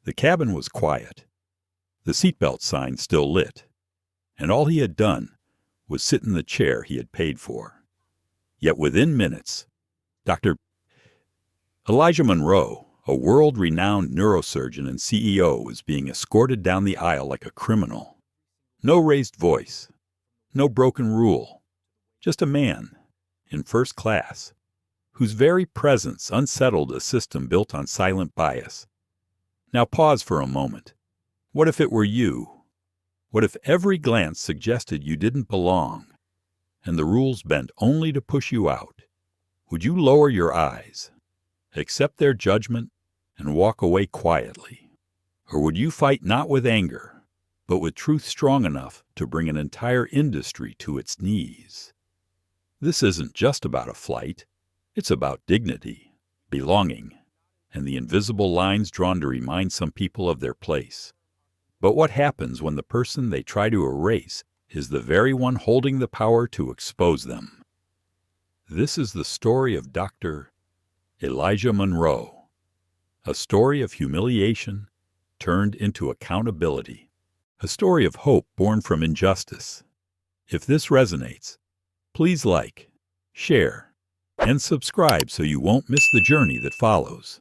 The cabin was quiet, the seatbelt sign still lit, and all he had done was sit in the chair he had paid for. Yet within minutes, Dr. Elijah Monroe, a world-renowned neurosurgeon and CEO, was being escorted down the aisle like a criminal. No raised voice, no broken rule, just a man in first class whose very presence unsettled a system built on silent bias. Now pause for a moment. What if it were you? What if every glance suggested you didn't belong, and the rules bent only to push you out? Would you lower your eyes, accept their judgment, and walk away quietly? Or would you fight not with anger, but with truth strong enough to bring an entire industry to its knees? This isn't just about a flight. It's about dignity, belonging, and the invisible lines drawn to remind some people of their place. But what happens when the person they try to erase is the very one holding the power to expose them? This is the story of Dr. Elijah Monroe, a story of humiliation turned into accountability, a story of hope born from injustice. If this resonates, please like, share, and subscribe so you won't miss the journey that follows.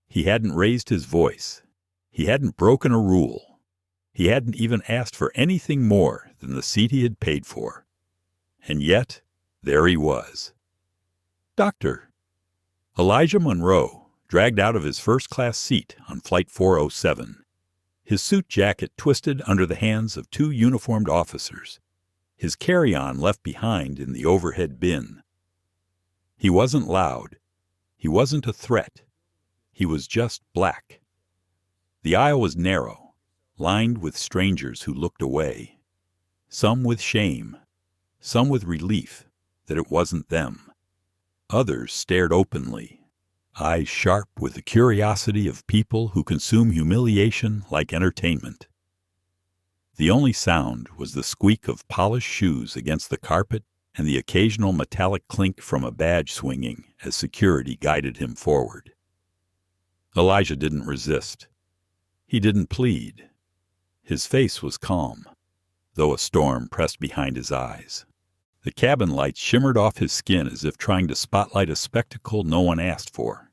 He hadn't raised his voice. He hadn't broken a rule. He hadn't even asked for anything more than the seat he had paid for. And yet, there he was. Dr. Elijah Monroe dragged out of his first-class seat on Flight 407, his suit jacket twisted under the hands of two uniformed officers, his carry-on left behind in the overhead bin. He wasn't loud. He wasn't a threat. He was just black. The aisle was narrow, lined with strangers who looked away, some with shame, some with relief that it wasn't them. Others stared openly, eyes sharp with the curiosity of people who consume humiliation like entertainment. The only sound was the squeak of polished shoes against the carpet and the occasional metallic clink from a badge swinging as security guided him forward. Elijah didn't resist. He didn't plead. His face was calm, though a storm pressed behind his eyes. The cabin lights shimmered off his skin as if trying to spotlight a spectacle no one asked for.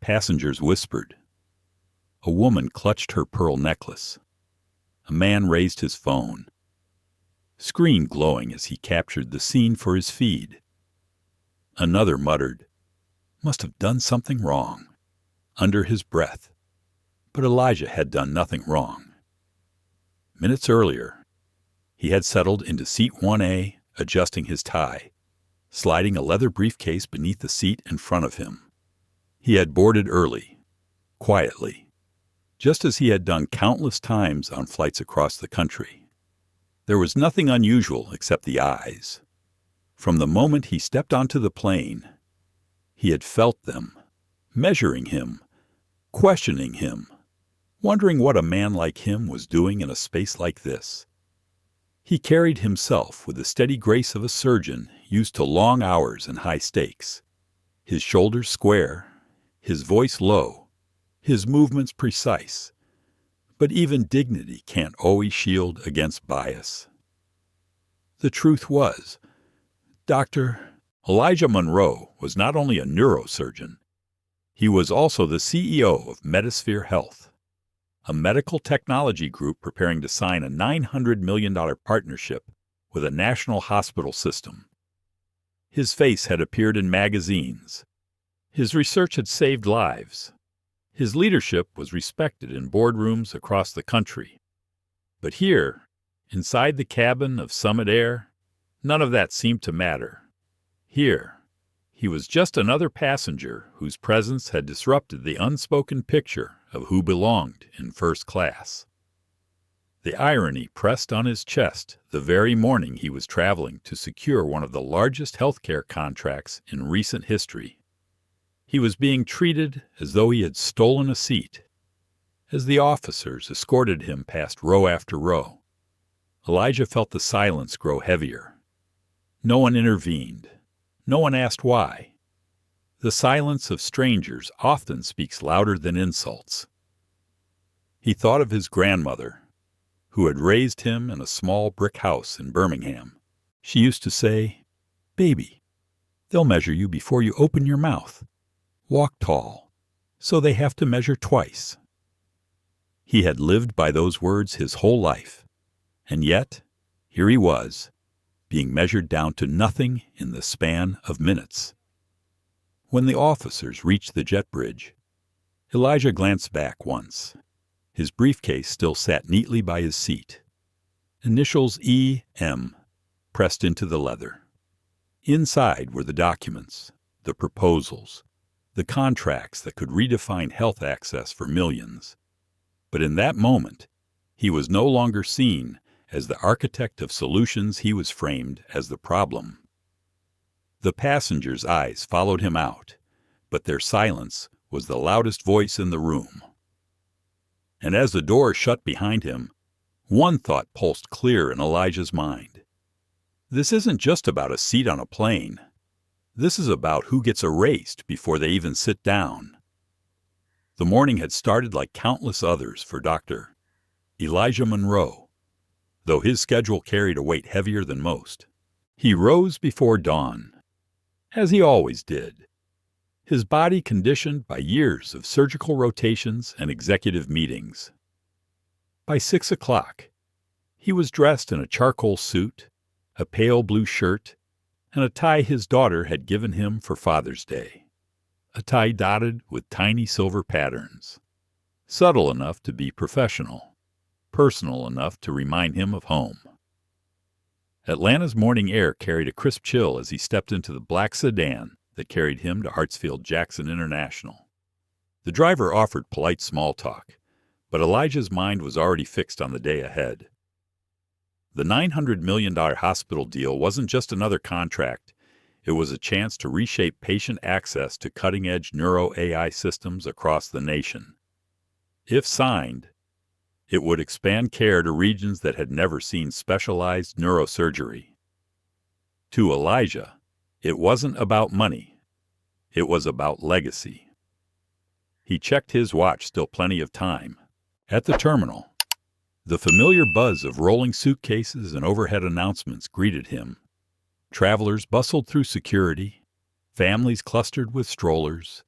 Passengers whispered. A woman clutched her pearl necklace. A man raised his phone, screen glowing as he captured the scene for his feed. Another muttered, "Must have done something wrong," under his breath. But Elijah had done nothing wrong. Minutes earlier, he had settled into seat 1A, adjusting his tie, sliding a leather briefcase beneath the seat in front of him. He had boarded early, quietly, just as he had done countless times on flights across the country. There was nothing unusual except the eyes. From the moment he stepped onto the plane, he had felt them, measuring him, questioning him, wondering what a man like him was doing in a space like this. He carried himself with the steady grace of a surgeon used to long hours and high stakes, his shoulders square, his voice low, his movements precise. But even dignity can't always shield against bias. The truth was, Dr. Elijah Monroe was not only a neurosurgeon, he was also the CEO of Metasphere Health, a medical technology group preparing to sign a $900 million partnership with a national hospital system. His face had appeared in magazines. His research had saved lives. His leadership was respected in boardrooms across the country. But here, inside the cabin of Summit Air, none of that seemed to matter. Here, he was just another passenger whose presence had disrupted the unspoken picture of who belonged in first class. The irony pressed on his chest the very morning he was traveling to secure one of the largest healthcare contracts in recent history. He was being treated as though he had stolen a seat. As the officers escorted him past row after row, Elijah felt the silence grow heavier. No one intervened. No one asked why. The silence of strangers often speaks louder than insults. He thought of his grandmother, who had raised him in a small brick house in Birmingham. She used to say, "Baby, they'll measure you before you open your mouth. Walk tall, so they have to measure twice." He had lived by those words his whole life, and yet here he was, being measured down to nothing in the span of minutes. When the officers reached the jet bridge, Elijah glanced back once. His briefcase still sat neatly by his seat. Initials E.M. pressed into the leather. Inside were the documents, the proposals, the contracts that could redefine health access for millions. But in that moment, he was no longer seen as the architect of solutions. He was framed as the problem. The passengers' eyes followed him out, but their silence was the loudest voice in the room. And as the door shut behind him, one thought pulsed clear in Elijah's mind. This isn't just about a seat on a plane. This is about who gets erased before they even sit down. The morning had started like countless others for Dr. Elijah Monroe, though his schedule carried a weight heavier than most. He rose before dawn, as he always did, his body conditioned by years of surgical rotations and executive meetings. By 6 o'clock, he was dressed in a charcoal suit, a pale blue shirt, and a tie his daughter had given him for Father's Day, a tie dotted with tiny silver patterns, subtle enough to be professional, personal enough to remind him of home. Atlanta's morning air carried a crisp chill as he stepped into the black sedan that carried him to Hartsfield-Jackson International. The driver offered polite small talk, but Elijah's mind was already fixed on the day ahead. The $900 million hospital deal wasn't just another contract. It was a chance to reshape patient access to cutting-edge neuro-AI systems across the nation. If signed, it would expand care to regions that had never seen specialized neurosurgery. To Elijah, it wasn't about money. It was about legacy. He checked his watch, still plenty of time. At the terminal, the familiar buzz of rolling suitcases and overhead announcements greeted him. Travelers bustled through security, families clustered with strollers,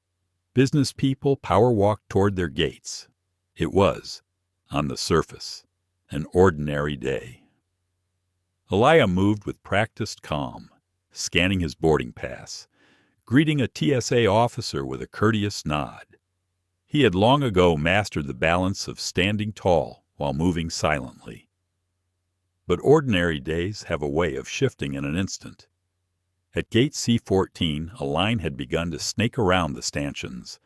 business people power-walked toward their gates. It was, on the surface, an ordinary day. Elijah moved with practiced calm, scanning his boarding pass, greeting a TSA officer with a courteous nod. He had long ago mastered the balance of standing tall while moving silently. But ordinary days have a way of shifting in an instant. At gate C-14, a line had begun to snake around the stanchions.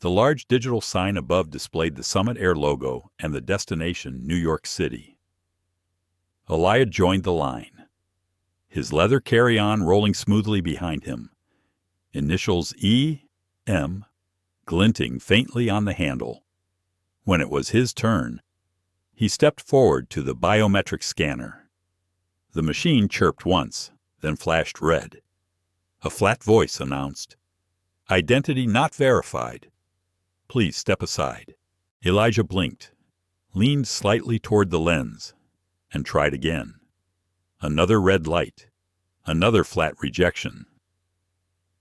The large digital sign above displayed the Summit Air logo and the destination, New York City. Elijah joined the line, his leather carry-on rolling smoothly behind him, initials E.M. glinting faintly on the handle. When it was his turn, he stepped forward to the biometric scanner. The machine chirped once, then flashed red. A flat voice announced, "Identity not verified. Please step aside." Elijah blinked, leaned slightly toward the lens, and tried again. Another red light, another flat rejection.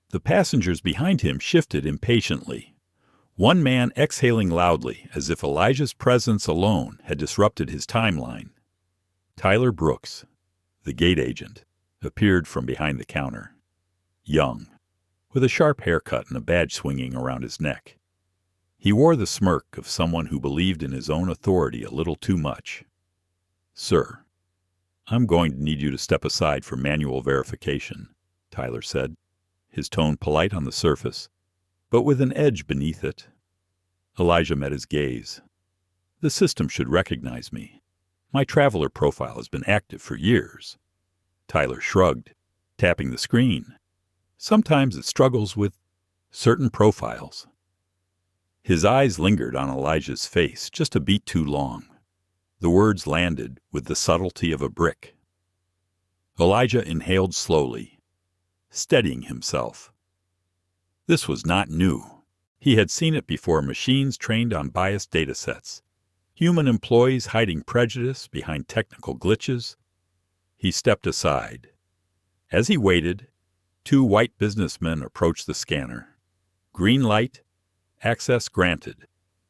The passengers behind him shifted impatiently, one man exhaling loudly as if Elijah's presence alone had disrupted his timeline. Tyler Brooks, the gate agent, appeared from behind the counter, young, with a sharp haircut and a badge swinging around his neck. He wore the smirk of someone who believed in his own authority a little too much. "Sir, I'm going to need you to step aside for manual verification," Tyler said, his tone polite on the surface, but with an edge beneath it. Elijah met his gaze. "The system should recognize me. My traveler profile has been active for years." Tyler shrugged, tapping the screen. "Sometimes it struggles with certain profiles." His eyes lingered on Elijah's face just a beat too long. The words landed with the subtlety of a brick. Elijah inhaled slowly, steadying himself. This was not new. He had seen it before machines trained on biased datasets, Human employees hiding prejudice behind technical glitches. He stepped aside. As he waited, 2 white businessmen approached the scanner. Green light, access granted.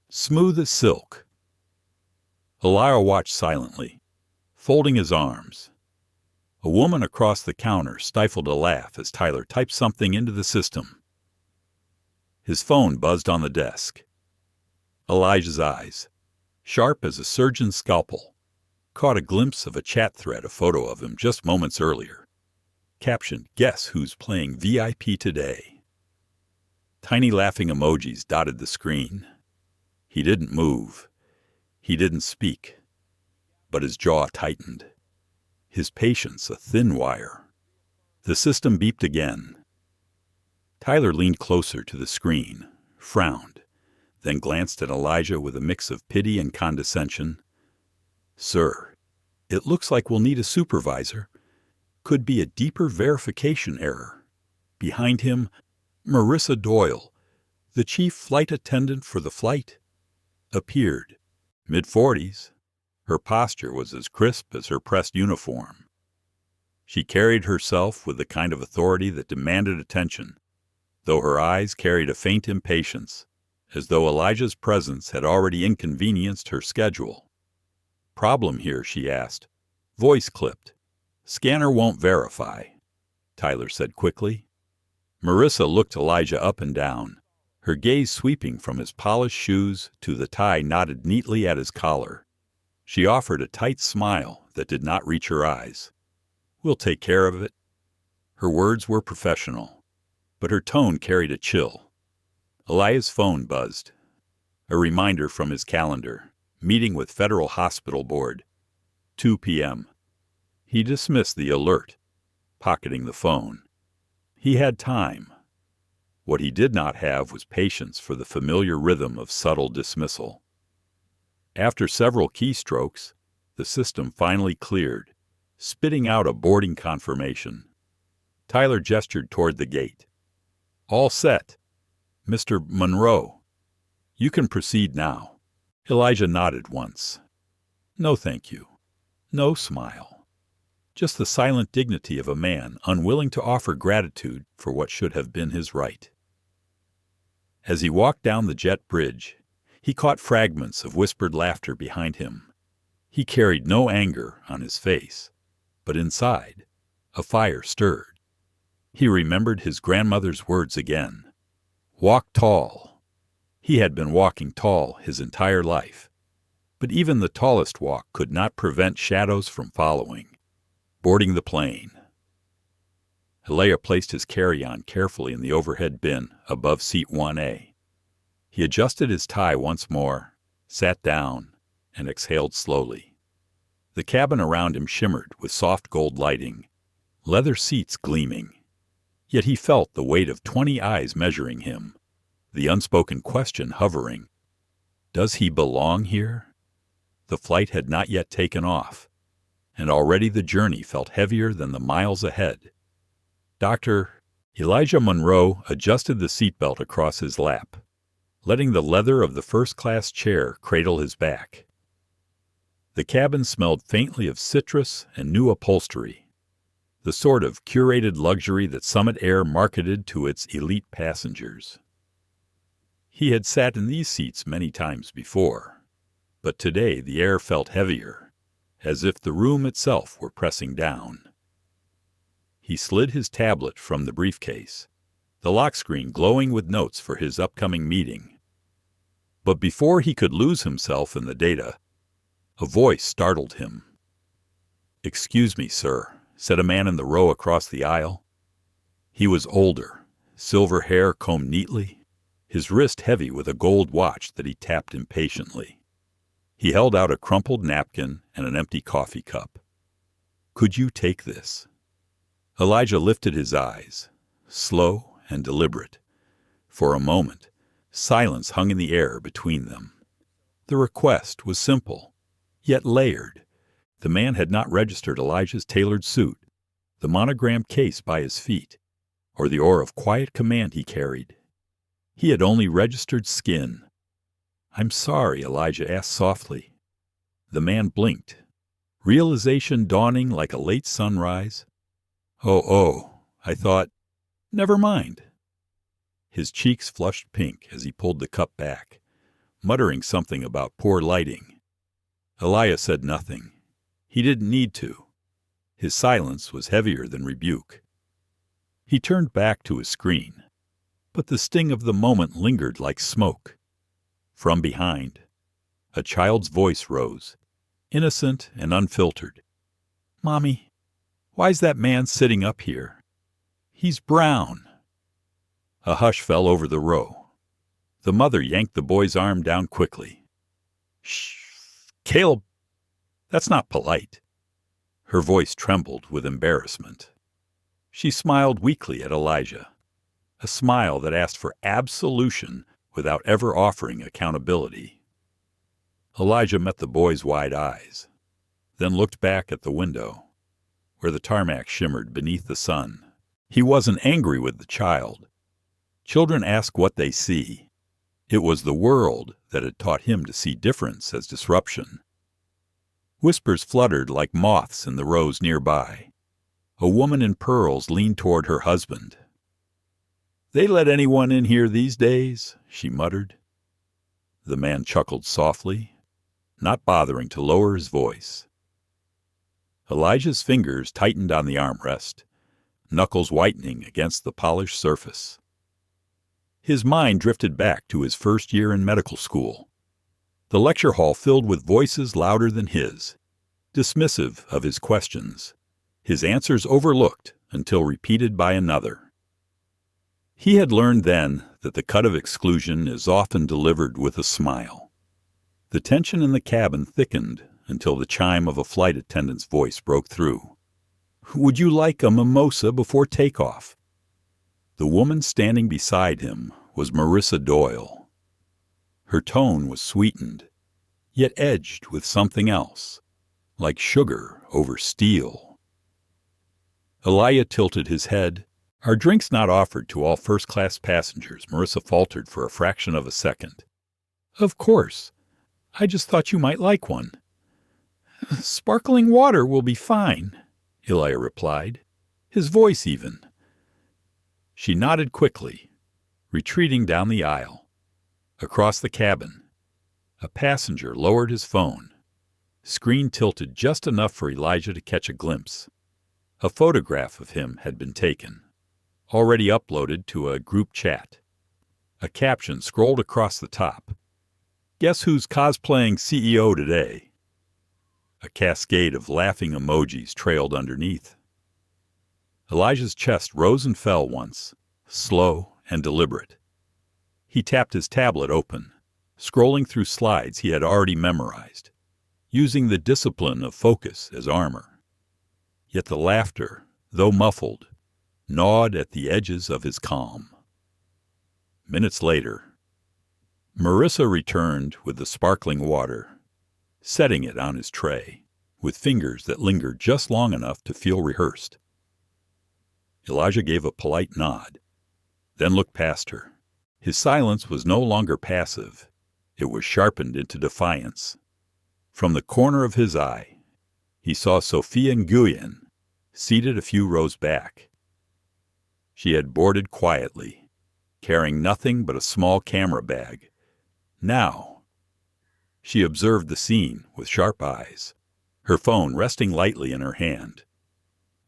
Smooth as silk. Elijah watched silently, folding his arms. A woman across the counter stifled a laugh as Tyler typed something into the system. His phone buzzed on the desk. Elijah's eyes, sharp as a surgeon's scalpel, caught a glimpse of a chat thread, a photo of him just moments earlier. Captioned, "Guess who's playing VIP today?" Tiny laughing emojis dotted the screen. He didn't move. He didn't speak. But his jaw tightened. His patience a thin wire. The system beeped again. Tyler leaned closer to the screen, frowned, then glanced at Elijah with a mix of pity and condescension. "Sir, it looks like we'll need a supervisor. Could be a deeper verification error." Behind him, Marissa Doyle, the chief flight attendant for the flight, appeared, mid-40s. Her posture was as crisp as her pressed uniform. She carried herself with the kind of authority that demanded attention, though her eyes carried a faint impatience, as though Elijah's presence had already inconvenienced her schedule. "Problem here?" she asked. Voice clipped. "Scanner won't verify," Tyler said quickly. Marissa looked Elijah up and down, her gaze sweeping from his polished shoes to the tie knotted neatly at his collar. She offered a tight smile that did not reach her eyes. "We'll take care of it." Her words were professional, but her tone carried a chill. Elijah's phone buzzed. A reminder from his calendar. Meeting with Federal Hospital Board. 2 p.m. He dismissed the alert, pocketing the phone. He had time. What he did not have was patience for the familiar rhythm of subtle dismissal. After several keystrokes, the system finally cleared, spitting out a boarding confirmation. Tyler gestured toward the gate. "All set. Mr. Monroe, you can proceed now." Elijah nodded once. "No, thank you." No smile. Just the silent dignity of a man unwilling to offer gratitude for what should have been his right. As he walked down the jet bridge, he caught fragments of whispered laughter behind him. He carried no anger on his face, but inside, a fire stirred. He remembered his grandmother's words again. Walk tall. He had been walking tall his entire life, but even the tallest walk could not prevent shadows from following. Boarding the plane. Elijah placed his carry-on carefully in the overhead bin above seat 1A. He adjusted his tie once more, sat down, and exhaled slowly. The cabin around him shimmered with soft gold lighting, leather seats gleaming. Yet he felt the weight of 20 eyes measuring him, the unspoken question hovering. Does he belong here? The flight had not yet taken off, and already the journey felt heavier than the miles ahead. Dr. Elijah Monroe adjusted the seatbelt across his lap, letting the leather of the first-class chair cradle his back. The cabin smelled faintly of citrus and new upholstery, the sort of curated luxury that Summit Air marketed to its elite passengers. He had sat in these seats many times before, but today the air felt heavier, as if the room itself were pressing down. He slid his tablet from the briefcase, the lock screen glowing with notes for his upcoming meeting. But before he could lose himself in the data, a voice startled him. "Excuse me, sir," said a man in the row across the aisle. He was older, silver hair combed neatly, his wrist heavy with a gold watch that he tapped impatiently. He held out a crumpled napkin and an empty coffee cup. "Could you take this?" Elijah lifted his eyes, slow and deliberate. For a moment, silence hung in the air between them. The request was simple, yet layered. The man had not registered Elijah's tailored suit, the monogrammed case by his feet, or the aura of quiet command he carried. He had only registered skin. "I'm sorry," Elijah asked softly. The man blinked, realization dawning like a late sunrise. Oh, I thought, never mind. His cheeks flushed pink as he pulled the cup back, muttering something about poor lighting. Elias said nothing. He didn't need to. His silence was heavier than rebuke. He turned back to his screen, but the sting of the moment lingered like smoke. From behind, a child's voice rose, innocent and unfiltered. "Mommy, why's that man sitting up here? He's brown." A hush fell over the row. The mother yanked the boy's arm down quickly. "Shh, Caleb, that's not polite." Her voice trembled with embarrassment. She smiled weakly at Elijah, a smile that asked for absolution without ever offering accountability. Elijah met the boy's wide eyes, then looked back at the window, where the tarmac shimmered beneath the sun. He wasn't angry with the child. Children ask what they see. It was the world that had taught him to see difference as disruption. Whispers fluttered like moths in the rows nearby. A woman in pearls leaned toward her husband. "They let anyone in here these days," she muttered. The man chuckled softly, not bothering to lower his voice. Elijah's fingers tightened on the armrest, knuckles whitening against the polished surface. His mind drifted back to his first year in medical school. The lecture hall filled with voices louder than his, dismissive of his questions, his answers overlooked until repeated by another. He had learned then that the cut of exclusion is often delivered with a smile. The tension in the cabin thickened until the chime of a flight attendant's voice broke through. "Would you like a mimosa before takeoff?" The woman standing beside him was Marissa Doyle. Her tone was sweetened, yet edged with something else, like sugar over steel. Elijah tilted his head. "Are drinks not offered to all first-class passengers?" Marissa faltered for a fraction of a second. "Of course. I just thought you might like one." "Sparkling water will be fine," Elijah replied, his voice even. She nodded quickly, retreating down the aisle. Across the cabin, a passenger lowered his phone, screen tilted just enough for Elijah to catch a glimpse. A photograph of him had been taken, already uploaded to a group chat. A caption scrolled across the top. "Guess who's cosplaying CEO today?" A cascade of laughing emojis trailed underneath. Elijah's chest rose and fell once, slow and deliberate. He tapped his tablet open, scrolling through slides he had already memorized, using the discipline of focus as armor. Yet the laughter, though muffled, gnawed at the edges of his calm. Minutes later, Marissa returned with the sparkling water, setting it on his tray, with fingers that lingered just long enough to feel rehearsed. Elijah gave a polite nod, then looked past her. His silence was no longer passive. It was sharpened into defiance. From the corner of his eye, he saw Sophia Nguyen, seated a few rows back. She had boarded quietly, carrying nothing but a small camera bag. Now, she observed the scene with sharp eyes, her phone resting lightly in her hand.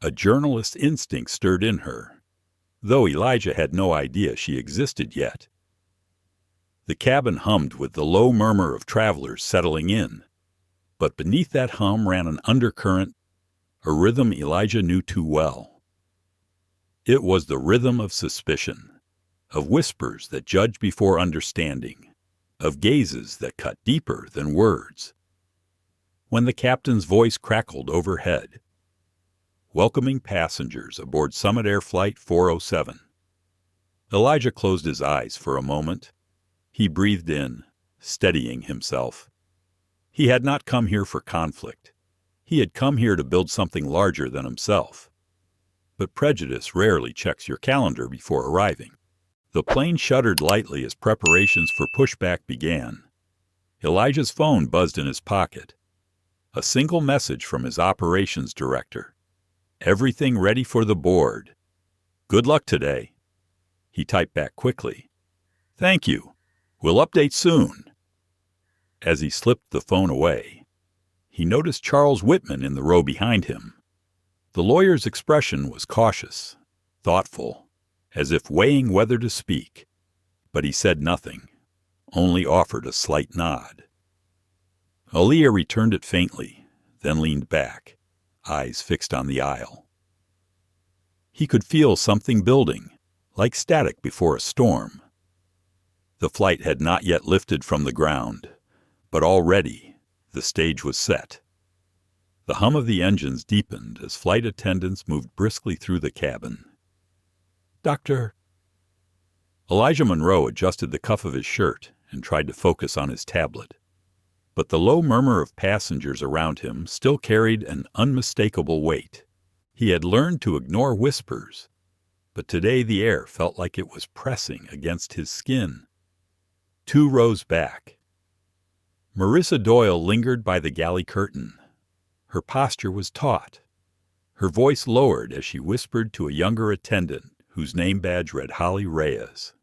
A journalist's instinct stirred in her, though Elijah had no idea she existed yet. The cabin hummed with the low murmur of travelers settling in, but beneath that hum ran an undercurrent, a rhythm Elijah knew too well. It was the rhythm of suspicion, of whispers that judge before understanding, of gazes that cut deeper than words. When the captain's voice crackled overhead, welcoming passengers aboard Summit Air Flight 407. Elijah closed his eyes for a moment. He breathed in, steadying himself. He had not come here for conflict. He had come here to build something larger than himself. But prejudice rarely checks your calendar before arriving. The plane shuddered lightly as preparations for pushback began. Elijah's phone buzzed in his pocket. A single message from his operations director. Everything ready for the board. Good luck today. He typed back quickly. Thank you. We'll update soon. As he slipped the phone away, he noticed Charles Whitman in the row behind him. The lawyer's expression was cautious, thoughtful, as if weighing whether to speak. But he said nothing, only offered a slight nod. Aaliyah returned it faintly, then leaned back, eyes fixed on the aisle. He could feel something building, like static before a storm. The flight had not yet lifted from the ground, but already the stage was set. The hum of the engines deepened as flight attendants moved briskly through the cabin. Doctor. Elijah Monroe adjusted the cuff of his shirt and tried to focus on his tablet. But the low murmur of passengers around him still carried an unmistakable weight. He had learned to ignore whispers, but today the air felt like it was pressing against his skin. 2 rows back. Marissa Doyle lingered by the galley curtain. Her posture was taut. Her voice lowered as she whispered to a younger attendant whose name badge read Holly Reyes.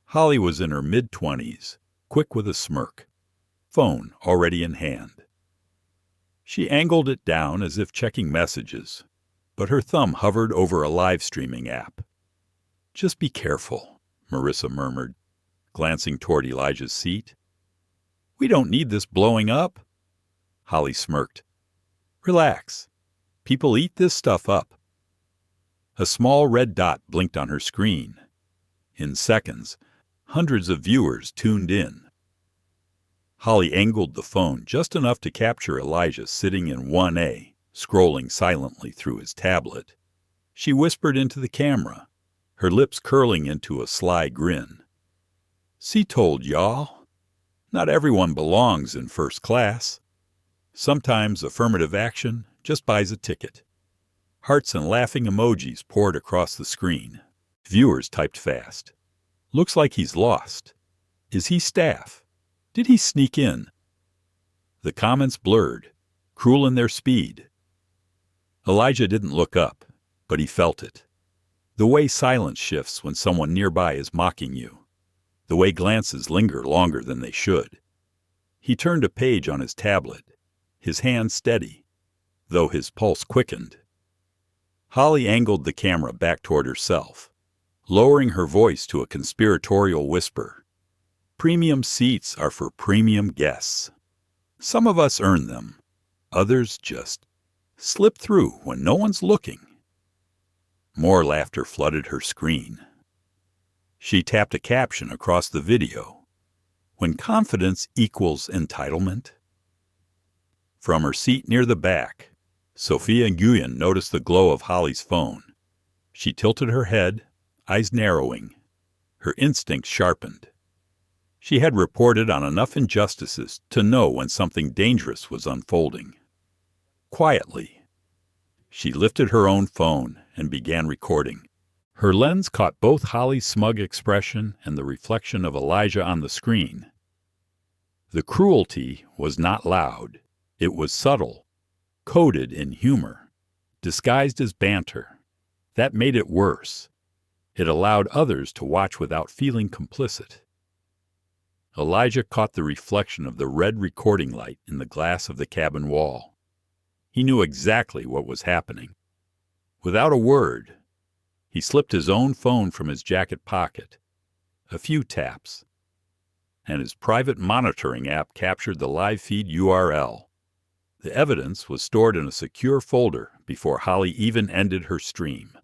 Holly was in her mid-20s, quick with a smirk, phone already in hand. She angled it down as if checking messages, but her thumb hovered over a live-streaming app. Just be careful, Marissa murmured, glancing toward Elijah's seat. We don't need this blowing up. Holly smirked. Relax. People eat this stuff up. A small red dot blinked on her screen. In seconds, hundreds of viewers tuned in. Holly angled the phone just enough to capture Elijah sitting in 1A, scrolling silently through his tablet. She whispered into the camera, her lips curling into a sly grin. See told, y'all. Not everyone belongs in first class. Sometimes affirmative action just buys a ticket. Hearts and laughing emojis poured across the screen. Viewers typed fast. Looks like he's lost. Is he staff? Did he sneak in? The comments blurred, cruel in their speed. Elijah didn't look up, but he felt it. The way silence shifts when someone nearby is mocking you. The way glances linger longer than they should. He turned a page on his tablet, his hand steady, though his pulse quickened. Holly angled the camera back toward herself, lowering her voice to a conspiratorial whisper. Premium seats are for premium guests. Some of us earn them. Others just slip through when no one's looking. More laughter flooded her screen. She tapped a caption across the video. When confidence equals entitlement. From her seat near the back, Sophia Nguyen noticed the glow of Holly's phone. She tilted her head, eyes narrowing. Her instincts sharpened. She had reported on enough injustices to know when something dangerous was unfolding. Quietly, she lifted her own phone and began recording. Her lens caught both Holly's smug expression and the reflection of Elijah on the screen. The cruelty was not loud. It was subtle, coded in humor, disguised as banter. That made it worse. It allowed others to watch without feeling complicit. Elijah caught the reflection of the red recording light in the glass of the cabin wall. He knew exactly what was happening. Without a word, he slipped his own phone from his jacket pocket. A few taps, and his private monitoring app captured the live feed URL. The evidence was stored in a secure folder before Holly even ended her stream.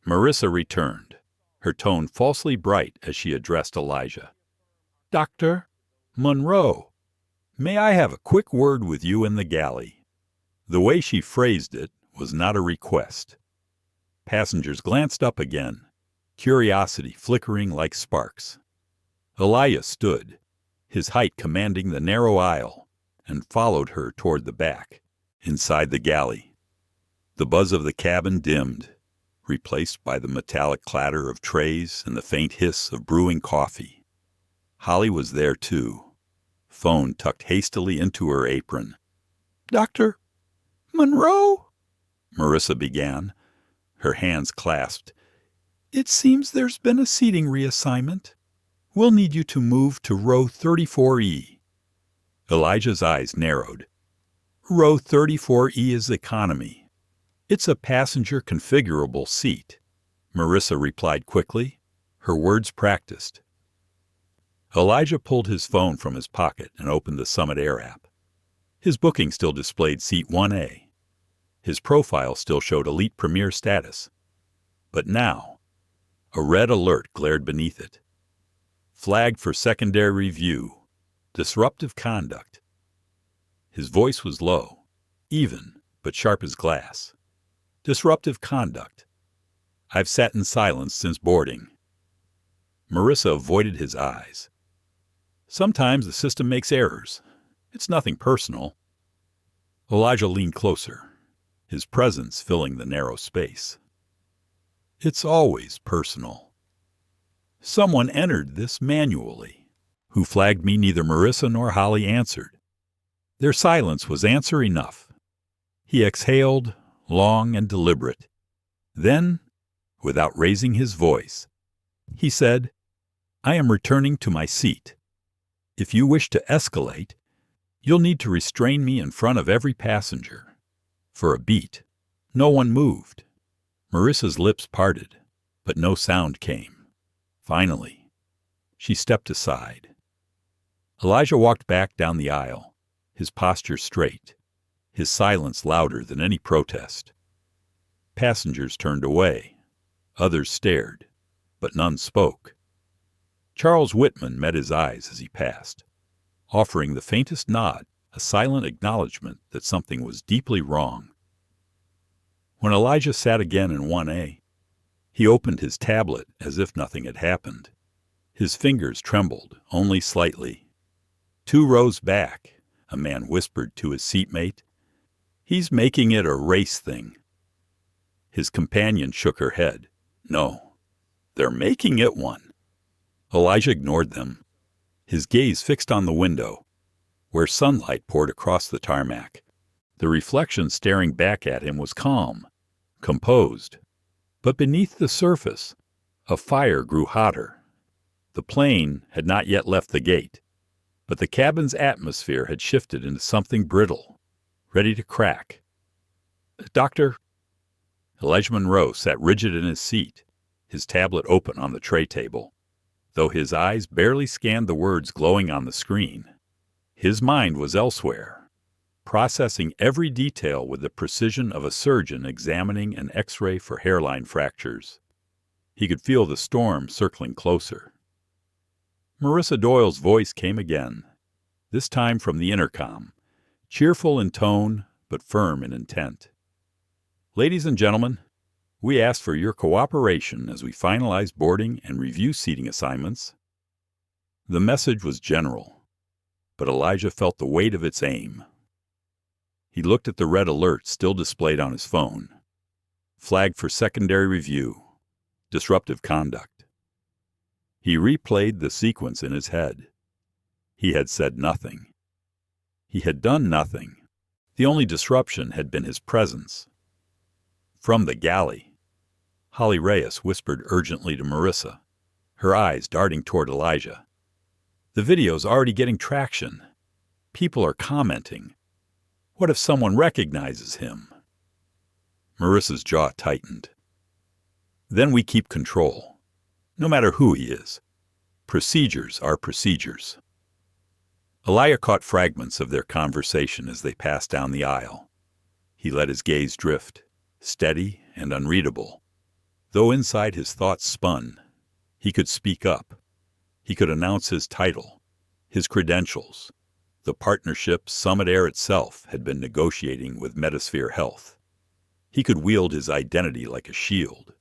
Marissa returned, her tone falsely bright as she addressed Elijah. Dr. Monroe, may I have a quick word with you in the galley? The way she phrased it was not a request. Passengers glanced up again, curiosity flickering like sparks. Elijah stood, his height commanding the narrow aisle, and followed her toward the back, inside the galley. The buzz of the cabin dimmed, replaced by the metallic clatter of trays and the faint hiss of brewing coffee. Holly was there too, phone tucked hastily into her apron. "Dr. Monroe?" Marissa began, her hands clasped. "It seems there's been a seating reassignment. We'll need you to move to row 34E. Elijah's eyes narrowed. Row 34E is economy. It's a passenger configurable seat, Marissa replied quickly, her words practiced. Elijah pulled his phone from his pocket and opened the Summit Air app. His booking still displayed seat 1A. His profile still showed Elite Premier status. But now, a red alert glared beneath it. Flagged for secondary review. Disruptive conduct. His voice was low, even, but sharp as glass. Disruptive conduct. I've sat in silence since boarding. Marissa avoided his eyes. Sometimes the system makes errors. It's nothing personal. Elijah leaned closer, his presence filling the narrow space. It's always personal. Someone entered this manually. Who flagged me neither Marissa nor Holly answered. Their silence was answer enough. He exhaled, long and deliberate. Then, without raising his voice, he said, I am returning to my seat. If you wish to escalate, you'll need to restrain me in front of every passenger. For a beat, no one moved. Marissa's lips parted, but no sound came. Finally, she stepped aside. Elijah walked back down the aisle, his posture straight, his silence louder than any protest. Passengers turned away. Others stared, but none spoke. Charles Whitman met his eyes as he passed, offering the faintest nod, a silent acknowledgement that something was deeply wrong. When Elijah sat again in 1A, he opened his tablet as if nothing had happened. His fingers trembled, only slightly. 2 rows back, a man whispered to his seatmate. He's making it a race thing. His companion shook her head. No, they're making it one. Elijah ignored them, his gaze fixed on the window, where sunlight poured across the tarmac. The reflection staring back at him was calm, composed. But beneath the surface, a fire grew hotter. The plane had not yet left the gate, but the cabin's atmosphere had shifted into something brittle, ready to crack. Doctor? Elijah Monroe sat rigid in his seat, his tablet open on the tray table. Though his eyes barely scanned the words glowing on the screen, his mind was elsewhere, processing every detail with the precision of a surgeon examining an X-ray for hairline fractures. He could feel the storm circling closer. Marissa Doyle's voice came again, this time from the intercom, cheerful in tone but firm in intent. Ladies and gentlemen, we ask for your cooperation as we finalize boarding and review seating assignments. The message was general, but Elijah felt the weight of its aim. He looked at the red alert still displayed on his phone. Flagged for secondary review. Disruptive conduct. He replayed the sequence in his head. He had said nothing. He had done nothing. The only disruption had been his presence. From the galley, Holly Reyes whispered urgently to Marissa, her eyes darting toward Elijah. The video's already getting traction. People are commenting. What if someone recognizes him? Marissa's jaw tightened. Then we keep control. No matter who he is. Procedures are procedures. Elijah caught fragments of their conversation as they passed down the aisle. He let his gaze drift, steady and unreadable. Though inside his thoughts spun, he could speak up. He could announce his title, his credentials, the partnership Summit Air itself had been negotiating with Metasphere Health. He could wield his identity like a shield.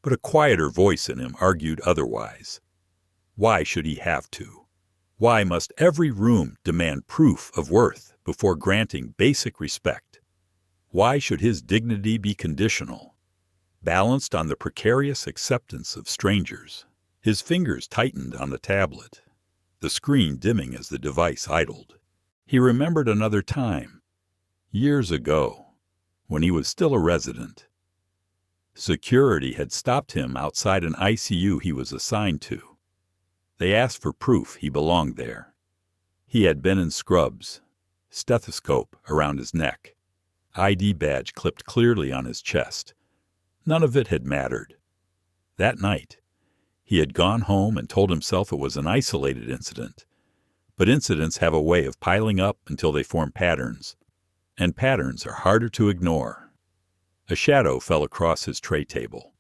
But a quieter voice in him argued otherwise. Why should he have to? Why must every room demand proof of worth before granting basic respect? Why should his dignity be conditional, balanced on the precarious acceptance of strangers? His fingers tightened on the tablet. the screen dimming as the device idled. He remembered another time, years ago, when he was still a resident. Security had stopped him outside an ICU he was assigned to. They asked for proof he belonged there. He had been in scrubs, stethoscope around his neck, ID badge clipped clearly on his chest. None of it had mattered. That night, he had gone home and told himself it was an isolated incident. But incidents have a way of piling up until they form patterns, and patterns are harder to ignore. A shadow fell across his tray table.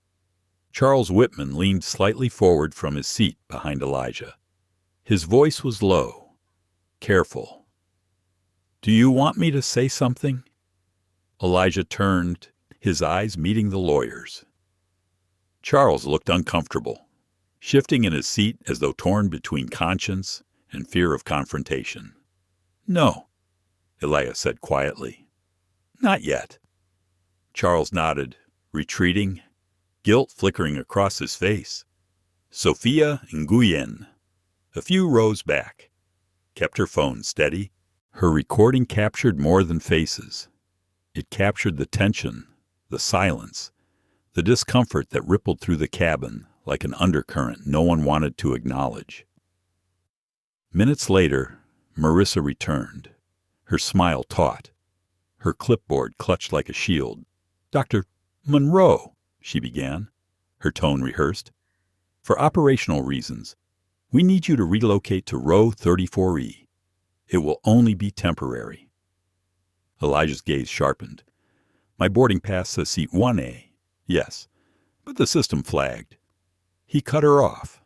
Charles Whitman leaned slightly forward from his seat behind Elijah. His voice was low, careful. "Do you want me to say something?" Elijah turned, his eyes meeting the lawyer's. Charles looked uncomfortable, shifting in his seat as though torn between conscience and fear of confrontation. "No," Elijah said quietly. "Not yet." Charles nodded, retreating, guilt flickering across his face. Sophia Nguyen, a few rows back, kept her phone steady. Her recording captured more than faces. It captured the tension, the silence, the discomfort that rippled through the cabin like an undercurrent no one wanted to acknowledge. Minutes later, Marissa returned, her smile taut, her clipboard clutched like a shield. "Dr. Monroe," she began, her tone rehearsed. "For operational reasons, we need you to relocate to row 34E. It will only be temporary." Elijah's gaze sharpened. "My boarding pass says seat 1A. Yes, but the system flagged." He cut her off.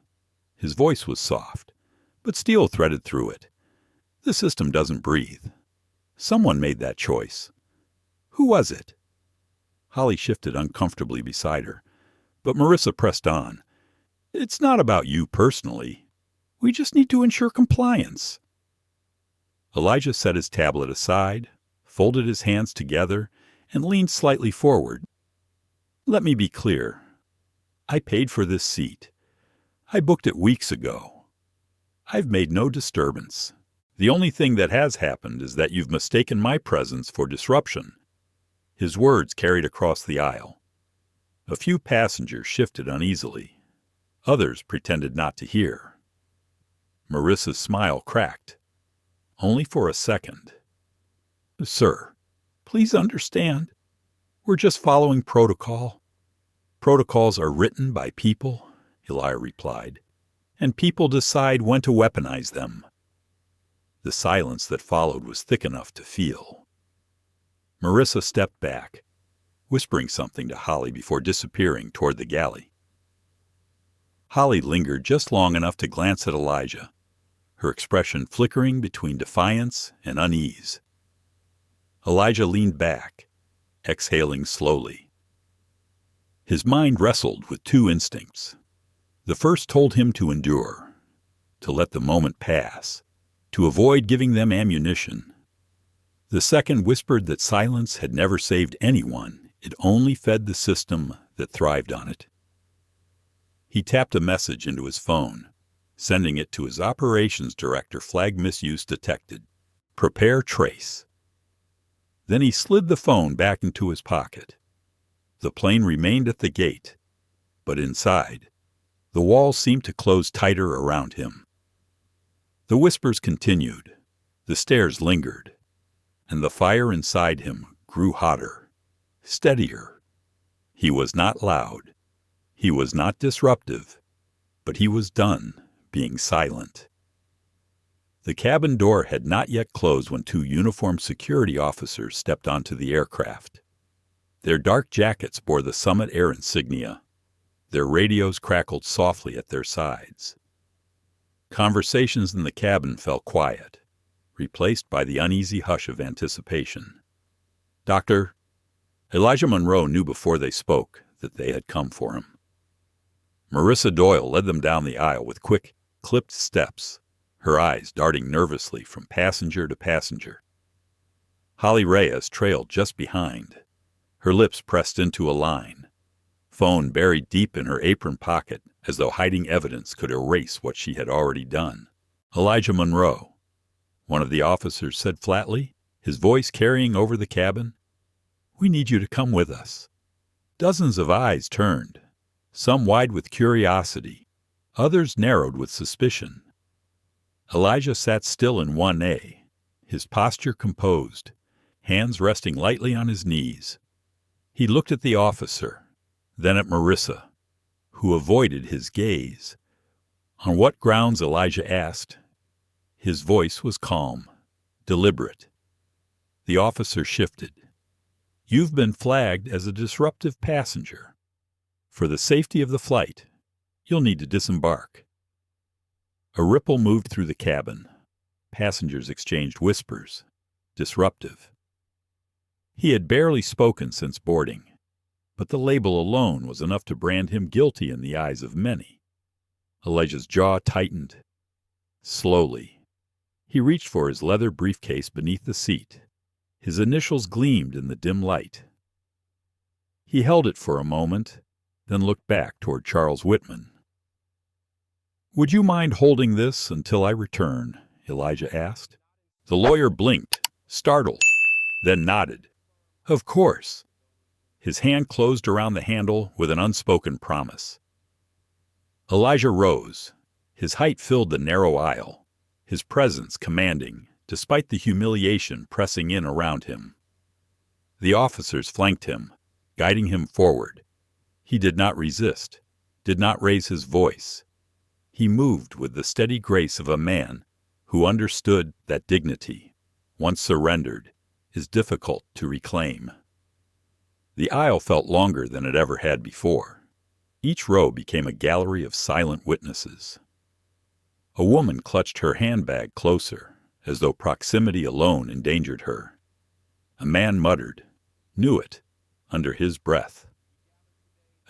His voice was soft, but steel threaded through it. "The system doesn't breathe. Someone made that choice. Who was it?" Holly shifted uncomfortably beside her, but Marissa pressed on. "It's not about you personally. We just need to ensure compliance." Elijah set his tablet aside, folded his hands together, and leaned slightly forward. "Let me be clear. I paid for this seat. I booked it weeks ago. I've made no disturbance. The only thing that has happened is that you've mistaken my presence for disruption." His words carried across the aisle. A few passengers shifted uneasily. Others pretended not to hear. Marissa's smile cracked. Only for a second. "Sir, please understand. We're just following protocol." "Protocols are written by people," Elijah replied, "and people decide when to weaponize them." The silence that followed was thick enough to feel. Marissa stepped back, whispering something to Holly before disappearing toward the galley. Holly lingered just long enough to glance at Elijah, her expression flickering between defiance and unease. Elijah leaned back, exhaling slowly. His mind wrestled with two instincts. The first told him to endure, to let the moment pass, to avoid giving them ammunition. The second whispered that silence had never saved anyone. It only fed the system that thrived on it. He tapped a message into his phone, sending it to his operations director. "Flag misuse detected. Prepare trace." Then he slid the phone back into his pocket. The plane remained at the gate, but inside, the walls seemed to close tighter around him. The whispers continued, the stares lingered, and the fire inside him grew hotter, steadier. He was not loud. He was not disruptive, but he was done being silent. The cabin door had not yet closed when two uniformed security officers stepped onto the aircraft. Their dark jackets bore the Summit Air insignia. Their radios crackled softly at their sides. Conversations in the cabin fell quiet, replaced by the uneasy hush of anticipation. "Doctor," Elijah Monroe knew before they spoke that they had come for him. Marissa Doyle led them down the aisle with quick, clipped steps, her eyes darting nervously from passenger to passenger. Holly Reyes trailed just behind, her lips pressed into a line, phone buried deep in her apron pocket as though hiding evidence could erase what she had already done. "Elijah Monroe," one of the officers said flatly, his voice carrying over the cabin. "We need you to come with us." Dozens of eyes turned, some wide with curiosity, others narrowed with suspicion. Elijah sat still in 1A, his posture composed, hands resting lightly on his knees. He looked at the officer, then at Marissa, who avoided his gaze. On what grounds, Elijah asked. His voice was calm, deliberate. The officer shifted. "You've been flagged as a disruptive passenger. For the safety of the flight, you'll need to disembark." A ripple moved through the cabin. Passengers exchanged whispers. Disruptive. He had barely spoken since boarding, but the label alone was enough to brand him guilty in the eyes of many. Elijah's jaw tightened. Slowly, he reached for his leather briefcase beneath the seat. His initials gleamed in the dim light. He held it for a moment, then looked back toward Charles Whitman. "Would you mind holding this until I return?" Elijah asked. The lawyer blinked, startled, then nodded. "Of course." His hand closed around the handle with an unspoken promise. Elijah rose. His height filled the narrow aisle, his presence commanding, despite the humiliation pressing in around him. The officers flanked him, guiding him forward. He did not resist, did not raise his voice. He moved with the steady grace of a man who understood that dignity, once surrendered, is difficult to reclaim. The aisle felt longer than it ever had before. Each row became a gallery of silent witnesses. A woman clutched her handbag closer, as though proximity alone endangered her. A man muttered, knew it, under his breath.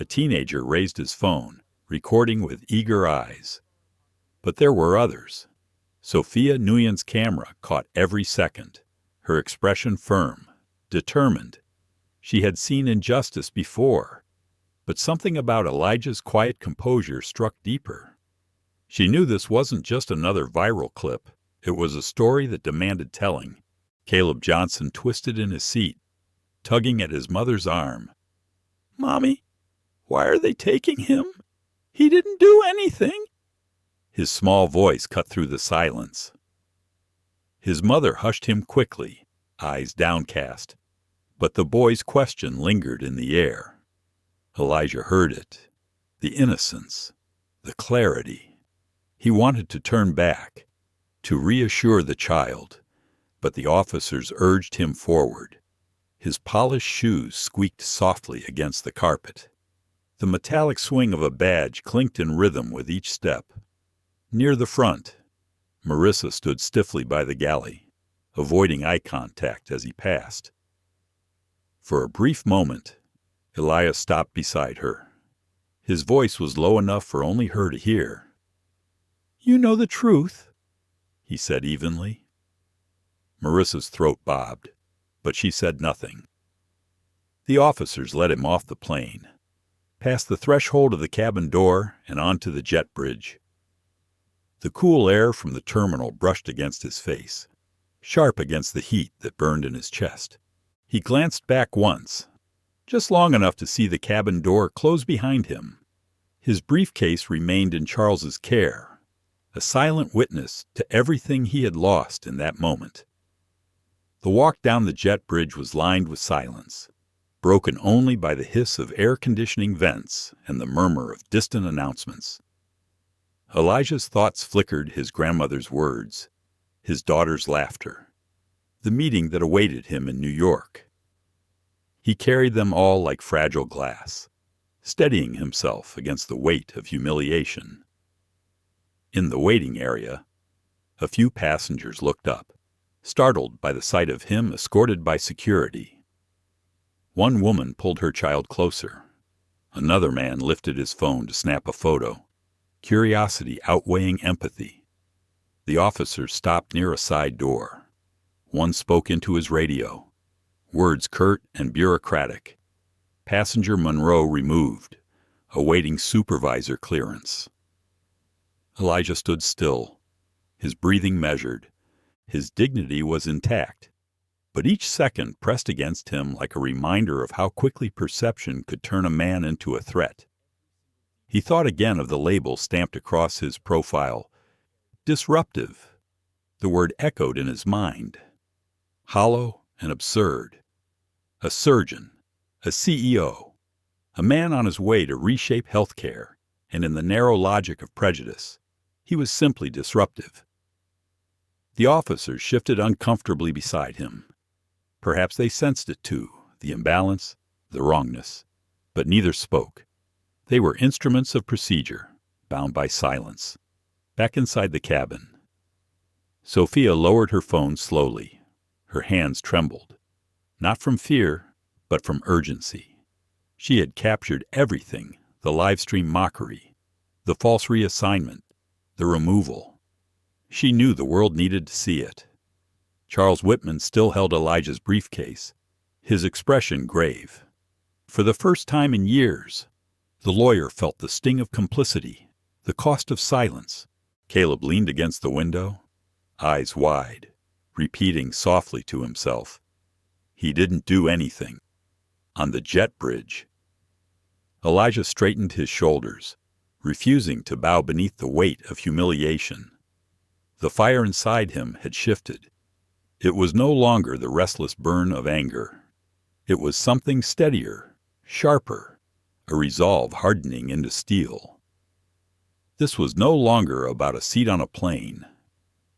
A teenager raised his phone, recording with eager eyes. But there were others. Sophia Nguyen's camera caught every second, her expression firm, determined. She had seen injustice before, but something about Elijah's quiet composure struck deeper. She knew this wasn't just another viral clip. It was a story that demanded telling. Caleb Johnson twisted in his seat, tugging at his mother's arm. "Mommy, why are they taking him? He didn't do anything." His small voice cut through the silence. His mother hushed him quickly, eyes downcast, but the boy's question lingered in the air. Elijah heard it. The innocence, the clarity. He wanted to turn back, to reassure the child, but the officers urged him forward. His polished shoes squeaked softly against the carpet. The metallic swing of a badge clinked in rhythm with each step. Near the front, Marissa stood stiffly by the galley, avoiding eye contact as he passed. For a brief moment, Elias stopped beside her. His voice was low enough for only her to hear. "You know the truth," he said evenly. Marissa's throat bobbed, but she said nothing. The officers led him off the plane, past the threshold of the cabin door and onto the jet bridge. The cool air from the terminal brushed against his face, sharp against the heat that burned in his chest. He glanced back once, just long enough to see the cabin door close behind him. His briefcase remained in Charles's care, a silent witness to everything he had lost in that moment. The walk down the jet bridge was lined with silence, broken only by the hiss of air conditioning vents and the murmur of distant announcements. Elijah's thoughts flickered his grandmother's words, his daughter's laughter, the meeting that awaited him in New York. He carried them all like fragile glass, steadying himself against the weight of humiliation. In the waiting area, a few passengers looked up, startled by the sight of him escorted by security. One woman pulled her child closer. Another man lifted his phone to snap a photo, curiosity outweighing empathy. The officer stopped near a side door. One spoke into his radio, words curt and bureaucratic. Passenger Monroe removed, awaiting supervisor clearance. Elijah stood still, his breathing measured. His dignity was intact, but each second pressed against him like a reminder of how quickly perception could turn a man into a threat. He thought again of the label stamped across his profile. Disruptive. The word echoed in his mind. Hollow and absurd. A surgeon, a CEO, a man on his way to reshape healthcare, and in the narrow logic of prejudice, he was simply disruptive. The officers shifted uncomfortably beside him. Perhaps they sensed it too, the imbalance, the wrongness, but neither spoke. They were instruments of procedure, bound by silence. Back inside the cabin, Sophia lowered her phone slowly. Her hands trembled, not from fear, but from urgency. She had captured everything, the live stream mockery, the false reassignment, the removal. She knew the world needed to see it. Charles Whitman still held Elijah's briefcase, his expression grave. For the first time in years, the lawyer felt the sting of complicity, the cost of silence. Caleb leaned against the window, eyes wide, repeating softly to himself, "He didn't do anything." On the jet bridge. Elijah straightened his shoulders, refusing to bow beneath the weight of humiliation. The fire inside him had shifted. It was no longer the restless burn of anger. It was something steadier, sharper, a resolve hardening into steel. This was no longer about a seat on a plane.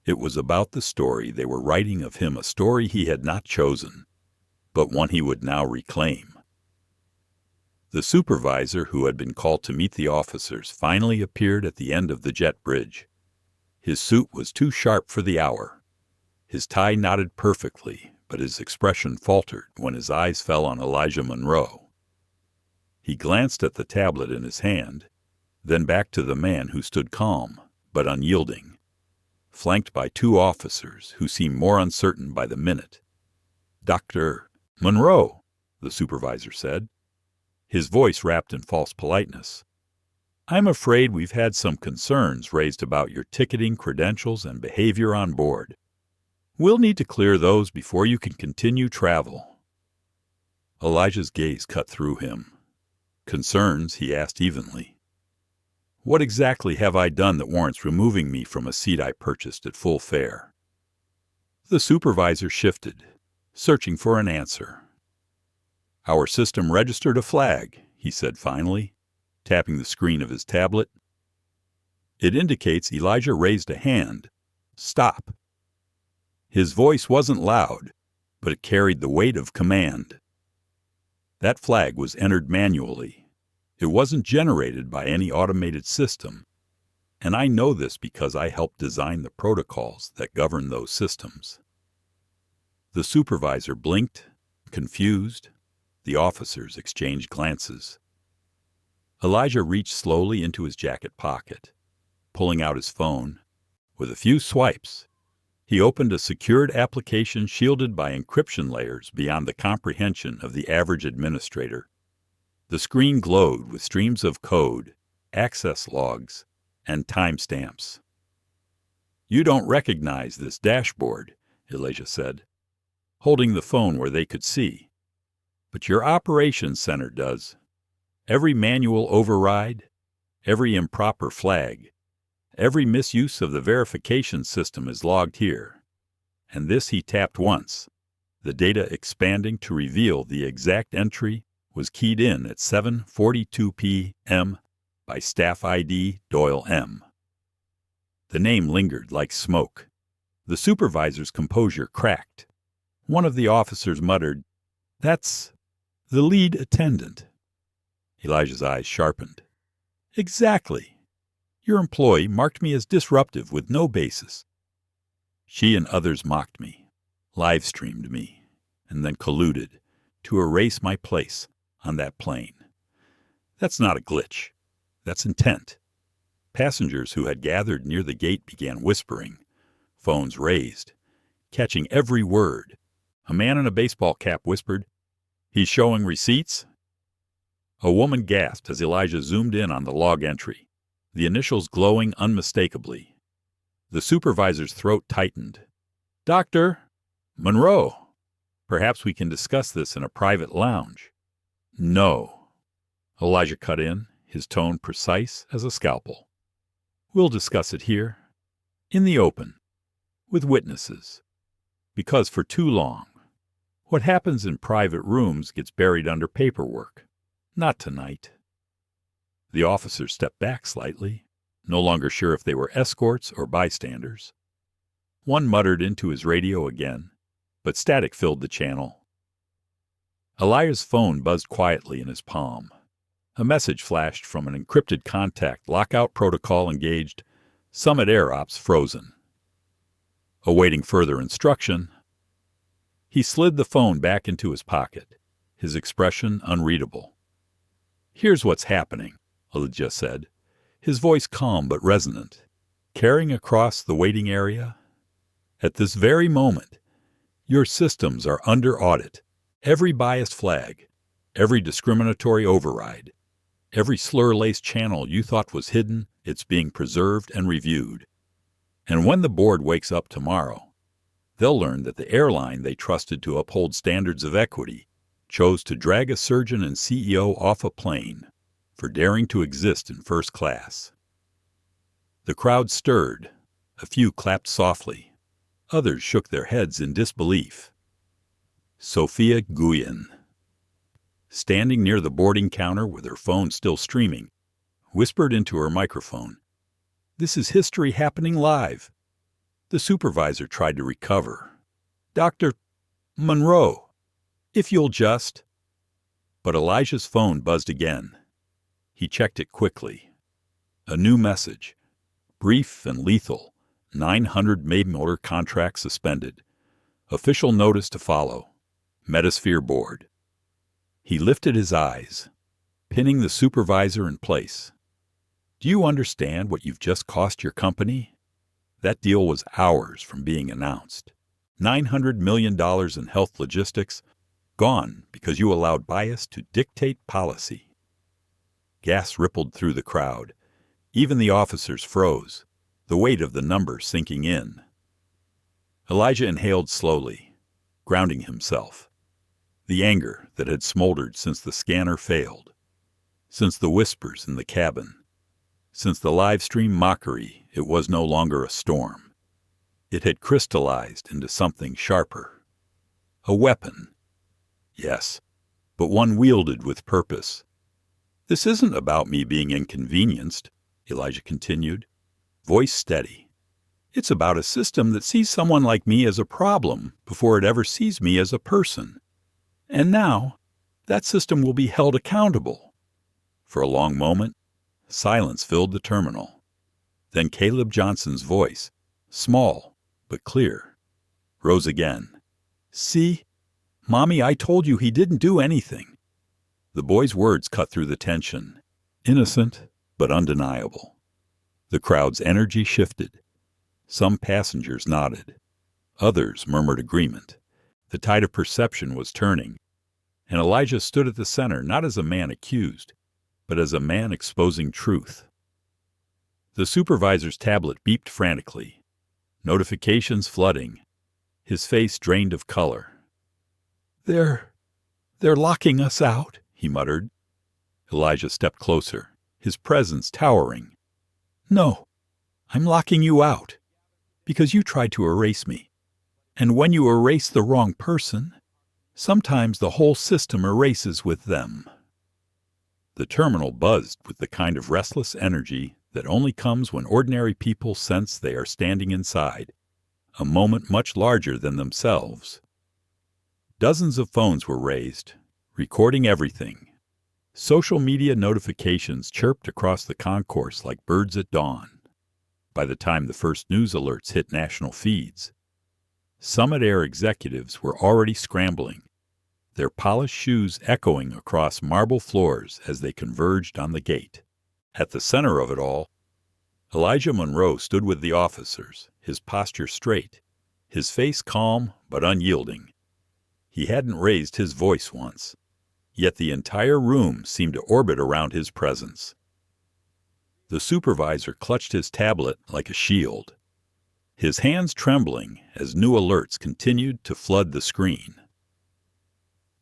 It was about the story they were writing of him, a story he had not chosen, but one he would now reclaim. The supervisor who had been called to meet the officers finally appeared at the end of the jet bridge. His suit was too sharp for the hour. His tie knotted perfectly, but his expression faltered when his eyes fell on Elijah Monroe. He glanced at the tablet in his hand, then back to the man who stood calm but unyielding, flanked by two officers who seemed more uncertain by the minute. "Dr. Monroe," the supervisor said, his voice wrapped in false politeness. "I'm afraid we've had some concerns raised about your ticketing, credentials, and behavior on board. We'll need to clear those before you can continue travel." Elijah's gaze cut through him. "Concerns?" he asked evenly. "What exactly have I done that warrants removing me from a seat I purchased at full fare?" The supervisor shifted, searching for an answer. "Our system registered a flag," he said finally, tapping the screen of his tablet. "It indicates Elijah raised a hand. Stop." His voice wasn't loud, but it carried the weight of command. That flag was entered manually. It wasn't generated by any automated system, and I know this because I helped design the protocols that govern those systems. The supervisor blinked, confused. The officers exchanged glances. Elijah reached slowly into his jacket pocket, pulling out his phone. With a few swipes, he opened a secured application shielded by encryption layers beyond the comprehension of the average administrator. The screen glowed with streams of code, access logs, and timestamps. "You don't recognize this dashboard," Elijah said, holding the phone where they could see. "But your operations center does. Every manual override, every improper flag, every misuse of the verification system is logged here." And this he tapped once. The data expanding to reveal the exact entry was keyed in at 7:42 p.m. by staff ID Doyle M. The name lingered like smoke. The supervisor's composure cracked. One of the officers muttered, "That's the lead attendant." Elijah's eyes sharpened. "Exactly. Your employee marked me as disruptive with no basis. She and others mocked me, live-streamed me, and then colluded to erase my place on that plane. That's not a glitch. That's intent." Passengers who had gathered near the gate began whispering, phones raised, catching every word. A man in a baseball cap whispered, "He's showing receipts?" A woman gasped as Elijah zoomed in on the log entry, the initials glowing unmistakably. The supervisor's throat tightened. "Dr. Monroe, perhaps we can discuss this in a private lounge." "No," Elijah cut in, his tone precise as a scalpel. "We'll discuss it here, in the open, with witnesses. Because for too long, what happens in private rooms gets buried under paperwork. Not tonight." The officers stepped back slightly, no longer sure if they were escorts or bystanders. One muttered into his radio again, but static filled the channel. Elijah's phone buzzed quietly in his palm. A message flashed from an encrypted contact, lockout protocol engaged, Summit Air Ops frozen. Awaiting further instruction, he slid the phone back into his pocket, his expression unreadable. "Here's what's happening," Elijah said, his voice calm but resonant, carrying across the waiting area. "At this very moment, your systems are under audit. Every biased flag, every discriminatory override, every slur-laced channel you thought was hidden, it's being preserved and reviewed. And when the board wakes up tomorrow, they'll learn that the airline they trusted to uphold standards of equity chose to drag a surgeon and CEO off a plane for daring to exist in first class." The crowd stirred. A few clapped softly. Others shook their heads in disbelief. Sophia Guyen, standing near the boarding counter with her phone still streaming, whispered into her microphone, "This is history happening live." The supervisor tried to recover. "Dr. Monroe, if you'll just—" But Elijah's phone buzzed again. He checked it quickly. A new message, brief and lethal, 900 Maymotor contract suspended. Official notice to follow. Metasphere Board. He lifted his eyes, pinning the supervisor in place. "Do you understand what you've just cost your company? That deal was hours from being announced. $900 million in health logistics, gone because you allowed bias to dictate policy." Gas rippled through the crowd. Even the officers froze, the weight of the number sinking in. Elijah inhaled slowly, grounding himself. The anger that had smoldered since the scanner failed, since the whispers in the cabin, since the live stream mockery, it was no longer a storm. It had crystallized into something sharper. A weapon. Yes, but one wielded with purpose. "This isn't about me being inconvenienced," Elijah continued, voice steady. "It's about a system that sees someone like me as a problem before it ever sees me as a person. And now, that system will be held accountable." For a long moment, silence filled the terminal. Then Caleb Johnson's voice, small but clear, rose again. "See? Mommy, I told you he didn't do anything." The boy's words cut through the tension, innocent but undeniable. The crowd's energy shifted. Some passengers nodded. Others murmured agreement. The tide of perception was turning, and Elijah stood at the center not as a man accused, but as a man exposing truth. The supervisor's tablet beeped frantically, notifications flooding, his face drained of color. They're locking us out," he muttered. Elijah stepped closer, his presence towering. "No, I'm locking you out, because you tried to erase me. And when you erase the wrong person, sometimes the whole system erases with them." The terminal buzzed with the kind of restless energy that only comes when ordinary people sense they are standing inside a moment much larger than themselves. Dozens of phones were raised, recording everything. Social media notifications chirped across the concourse like birds at dawn. By the time the first news alerts hit national feeds, Summit Air executives were already scrambling, their polished shoes echoing across marble floors as they converged on the gate. At the center of it all, Elijah Monroe stood with the officers, his posture straight, his face calm but unyielding. He hadn't raised his voice once, yet the entire room seemed to orbit around his presence. The supervisor clutched his tablet like a shield. his hands trembling as new alerts continued to flood the screen.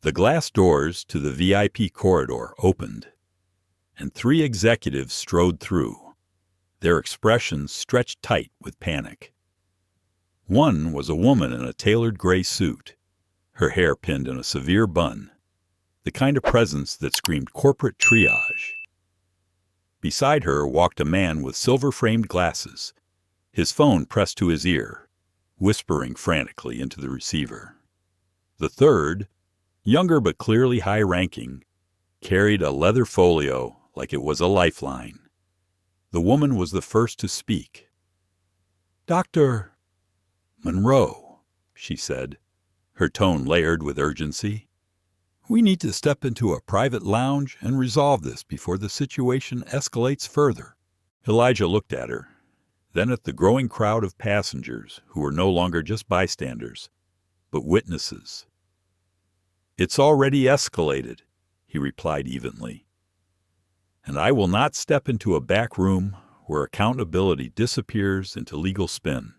The glass doors to the VIP corridor opened, and 3 executives strode through, their expressions stretched tight with panic. One was a woman in a tailored gray suit, her hair pinned in a severe bun, the kind of presence that screamed corporate triage. Beside her walked a man with silver-framed glasses, his phone pressed to his ear, whispering frantically into the receiver. The third, younger but clearly high-ranking, carried a leather folio like it was a lifeline. The woman was the first to speak. "Dr. Monroe," she said, her tone layered with urgency. "We need to step into a private lounge and resolve this before the situation escalates further." Elijah looked at her, then at the growing crowd of passengers who were no longer just bystanders, but witnesses. "It's already escalated," he replied evenly. "And I will not step into a back room where accountability disappears into legal spin.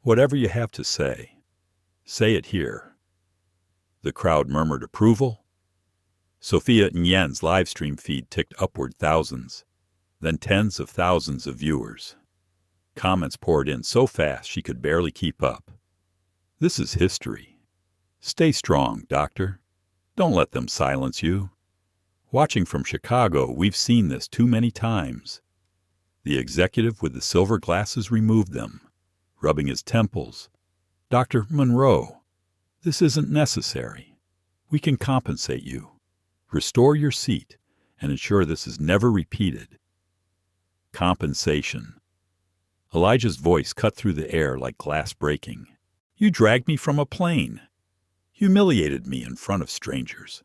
Whatever you have to say it here." The crowd murmured approval. Sophia Nguyen's live stream feed ticked upward thousands, then tens of thousands of viewers. Comments poured in so fast she could barely keep up. "This is history. Stay strong, doctor. Don't let them silence you. Watching from Chicago, we've seen this too many times." The executive with the silver glasses removed them, rubbing his temples. "Dr. Monroe, this isn't necessary. We can compensate you. Restore your seat and ensure this is never repeated." Compensation. Elijah's voice cut through the air like glass breaking. "You dragged me from a plane, humiliated me in front of strangers,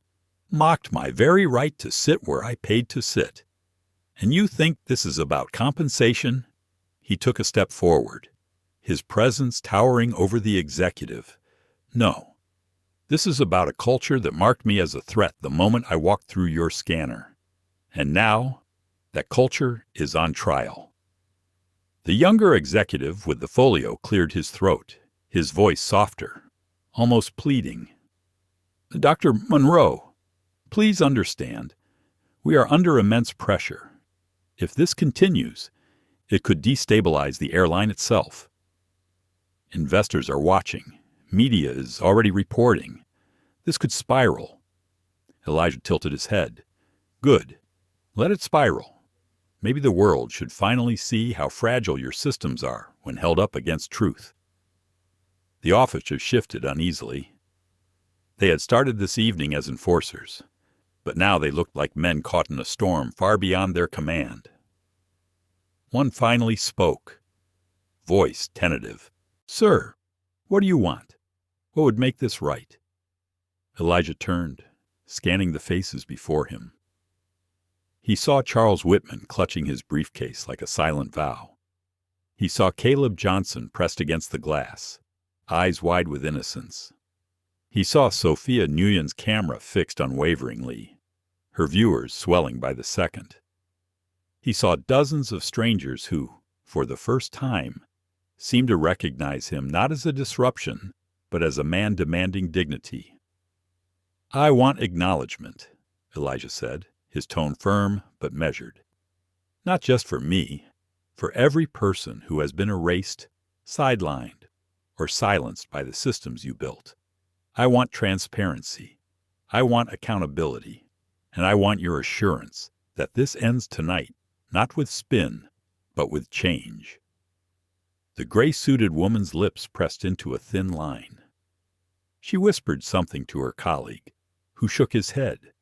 mocked my very right to sit where I paid to sit. And you think this is about compensation?" He took a step forward, his presence towering over the executive. "No. This is about a culture that marked me as a threat the moment I walked through your scanner. And now, that culture is on trial." The younger executive with the folio cleared his throat, his voice softer, almost pleading. "Dr. Monroe, please understand, we are under immense pressure. If this continues, it could destabilize the airline itself. Investors are watching. Media is already reporting. This could spiral." Elijah tilted his head. "Good. Let it spiral. Maybe the world should finally see how fragile your systems are when held up against truth." The officers shifted uneasily. They had started this evening as enforcers, but now they looked like men caught in a storm far beyond their command. One finally spoke, voice tentative. "Sir, what do you want? What would make this right?" Elijah turned, scanning the faces before him. He saw Charles Whitman clutching his briefcase like a silent vow. He saw Caleb Johnson pressed against the glass, eyes wide with innocence. He saw Sophia Nguyen's camera fixed unwaveringly, her viewers swelling by the second. He saw dozens of strangers who, for the first time, seemed to recognize him not as a disruption, but as a man demanding dignity. "I want acknowledgement," Elijah said, his tone firm but measured. "Not just for me, for every person who has been erased, sidelined, or silenced by the systems you built. I want transparency. I want accountability. And I want your assurance that this ends tonight, not with spin, but with change." The gray-suited woman's lips pressed into a thin line. She whispered something to her colleague, who shook his head,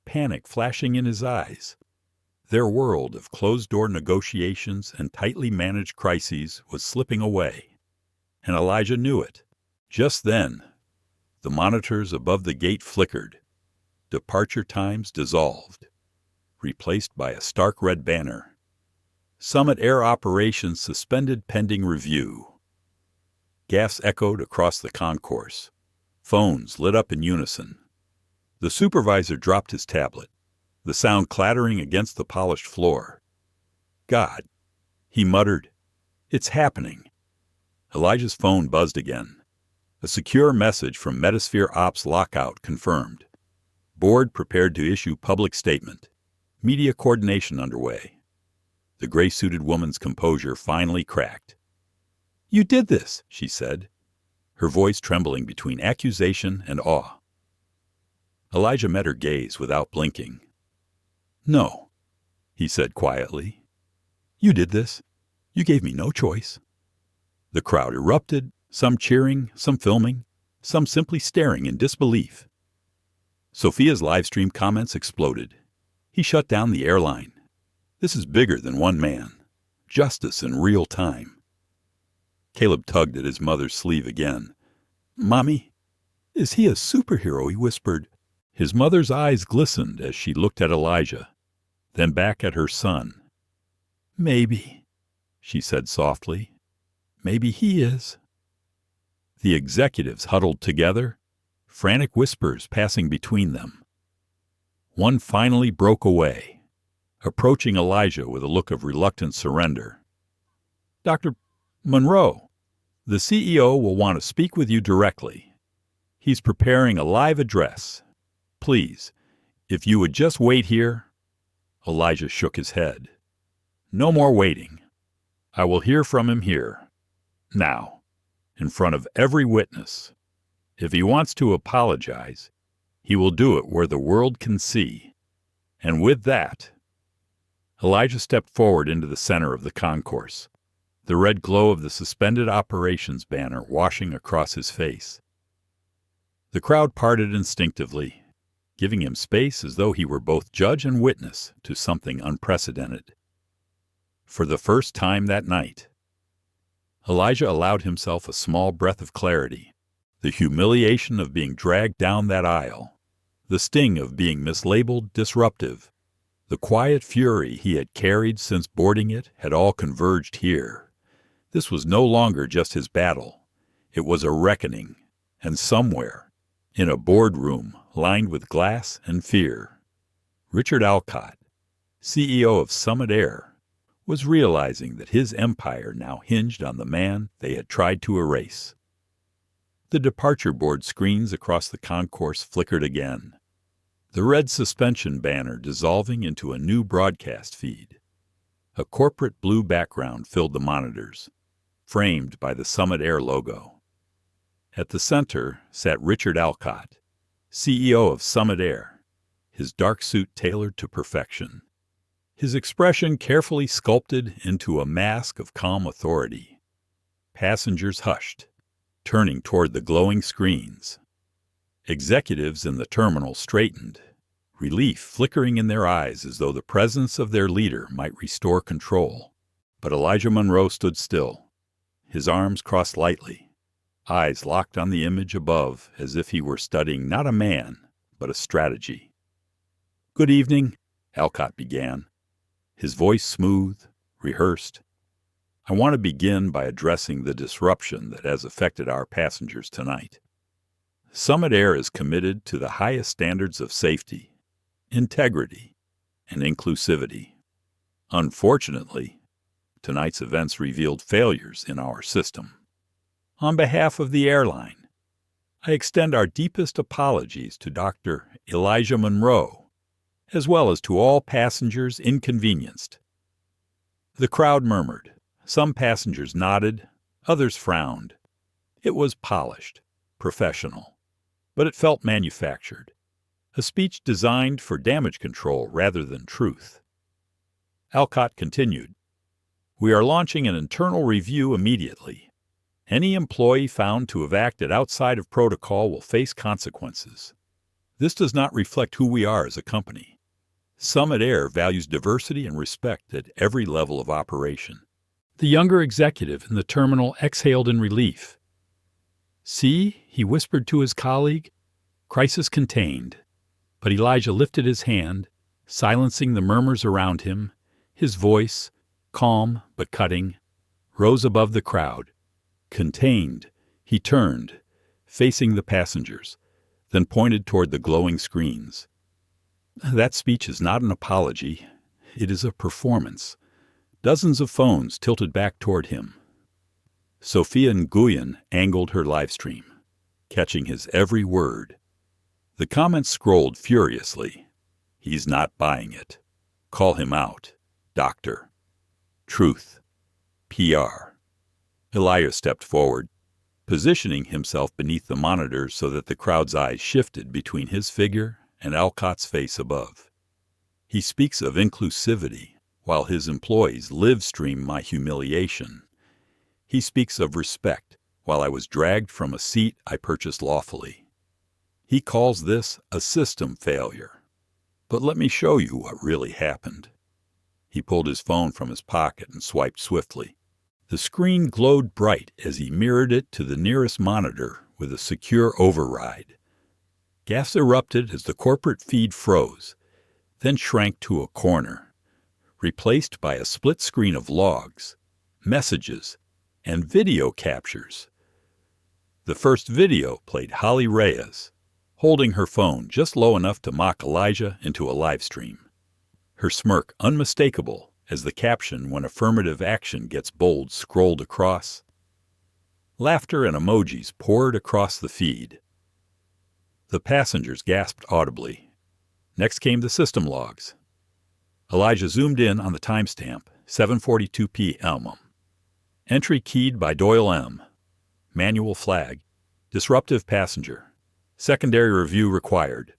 panic flashing in his eyes. Their world of closed-door negotiations and tightly managed crises was slipping away, and Elijah knew it. Just then, the monitors above the gate flickered. Departure times dissolved, replaced by a stark red banner. "Summit Air Operations suspended pending review." Gaffs echoed across the concourse. Phones lit up in unison. The supervisor dropped his tablet, the sound clattering against the polished floor. "God," he muttered, "it's happening. Elijah's phone buzzed again. A secure message from Metasphere Ops Lockout confirmed. Board prepared to issue public statement. Media coordination underway. The gray-suited woman's composure finally cracked. "You did this," she said, her voice trembling between accusation and awe. Elijah met her gaze without blinking. "No," he said quietly. "You did this. You gave me no choice." The crowd erupted, some cheering, some filming, some simply staring in disbelief. Sophia's livestream comments exploded. "He shut down the airline. This is bigger than one man. Justice in real time." Caleb tugged at his mother's sleeve again. "Mommy, is he a superhero?" he whispered. His mother's eyes glistened as she looked at Elijah, then back at her son. "Maybe," she said softly. "Maybe he is." The executives huddled together, frantic whispers passing between them. One finally broke away, approaching Elijah with a look of reluctant surrender. "Dr. Monroe, the CEO will want to speak with you directly. He's preparing a live address. Please, if you would just wait here." Elijah shook his head. "No more waiting. I will hear from him here. Now, in front of every witness. If he wants to apologize, he will do it where the world can see. And with that..." Elijah stepped forward into the center of the concourse, the red glow of the suspended operations banner washing across his face. The crowd parted instinctively, giving him space as though he were both judge and witness to something unprecedented. For the first time that night, Elijah allowed himself a small breath of clarity. The humiliation of being dragged down that aisle, the sting of being mislabeled disruptive, the quiet fury he had carried since boarding it had all converged here. This was no longer just his battle. It was a reckoning, and somewhere, in a boardroom lined with glass and fear, Richard Alcott, CEO of Summit Air, was realizing that his empire now hinged on the man they had tried to erase. The departure board screens across the concourse flickered again, the red suspension banner dissolving into a new broadcast feed. A corporate blue background filled the monitors, framed by the Summit Air logo. At the center sat Richard Alcott, CEO of Summit Air, his dark suit tailored to perfection, his expression carefully sculpted into a mask of calm authority. Passengers hushed, turning toward the glowing screens. Executives in the terminal straightened, relief flickering in their eyes as though the presence of their leader might restore control. But Elijah Monroe stood still, his arms crossed lightly, eyes locked on the image above as if he were studying not a man, but a strategy. "Good evening," Alcott began, his voice smooth, rehearsed. "I want to begin by addressing the disruption that has affected our passengers tonight. Summit Air is committed to the highest standards of safety, integrity, and inclusivity. Unfortunately, tonight's events revealed failures in our system. On behalf of the airline, I extend our deepest apologies to Dr. Elijah Monroe, as well as to all passengers inconvenienced." The crowd murmured. Some passengers nodded, others frowned. It was polished, professional, but it felt manufactured, a speech designed for damage control rather than truth. Alcott continued, "We are launching an internal review immediately. Any employee found to have acted outside of protocol will face consequences. This does not reflect who we are as a company. Summit Air values diversity and respect at every level of operation." The younger executive in the terminal exhaled in relief. "See," he whispered to his colleague, "crisis contained." But Elijah lifted his hand, silencing the murmurs around him. His voice, calm but cutting, rose above the crowd. Contained, he turned, facing the passengers, then pointed toward the glowing screens. "That speech is not an apology. It is a performance." Dozens of phones tilted back toward him. Sophia Nguyen angled her live stream, catching his every word. The comments scrolled furiously. He's not buying it. Call him out. Doctor. Truth. PR. Elijah stepped forward, positioning himself beneath the monitors so that the crowd's eyes shifted between his figure and Alcott's face above. He speaks of inclusivity while his employees live stream my humiliation. He speaks of respect while I was dragged from a seat I purchased lawfully. He calls this a system failure. But let me show you what really happened. He pulled his phone from his pocket and swiped swiftly. The screen glowed bright as he mirrored it to the nearest monitor with a secure override. Gas erupted as the corporate feed froze, then shrank to a corner, replaced by a split screen of logs, messages, and video captures. The first video played Holly Reyes, holding her phone just low enough to mock Elijah into a live stream. Her smirk unmistakable as the caption when affirmative action gets bold scrolled across. Laughter and emojis poured across the feed. The passengers gasped audibly. Next came the system logs. Elijah zoomed in on the timestamp, 7:42 p.m. Entry keyed by Doyle M. Manual flag. Disruptive passenger. Secondary review required.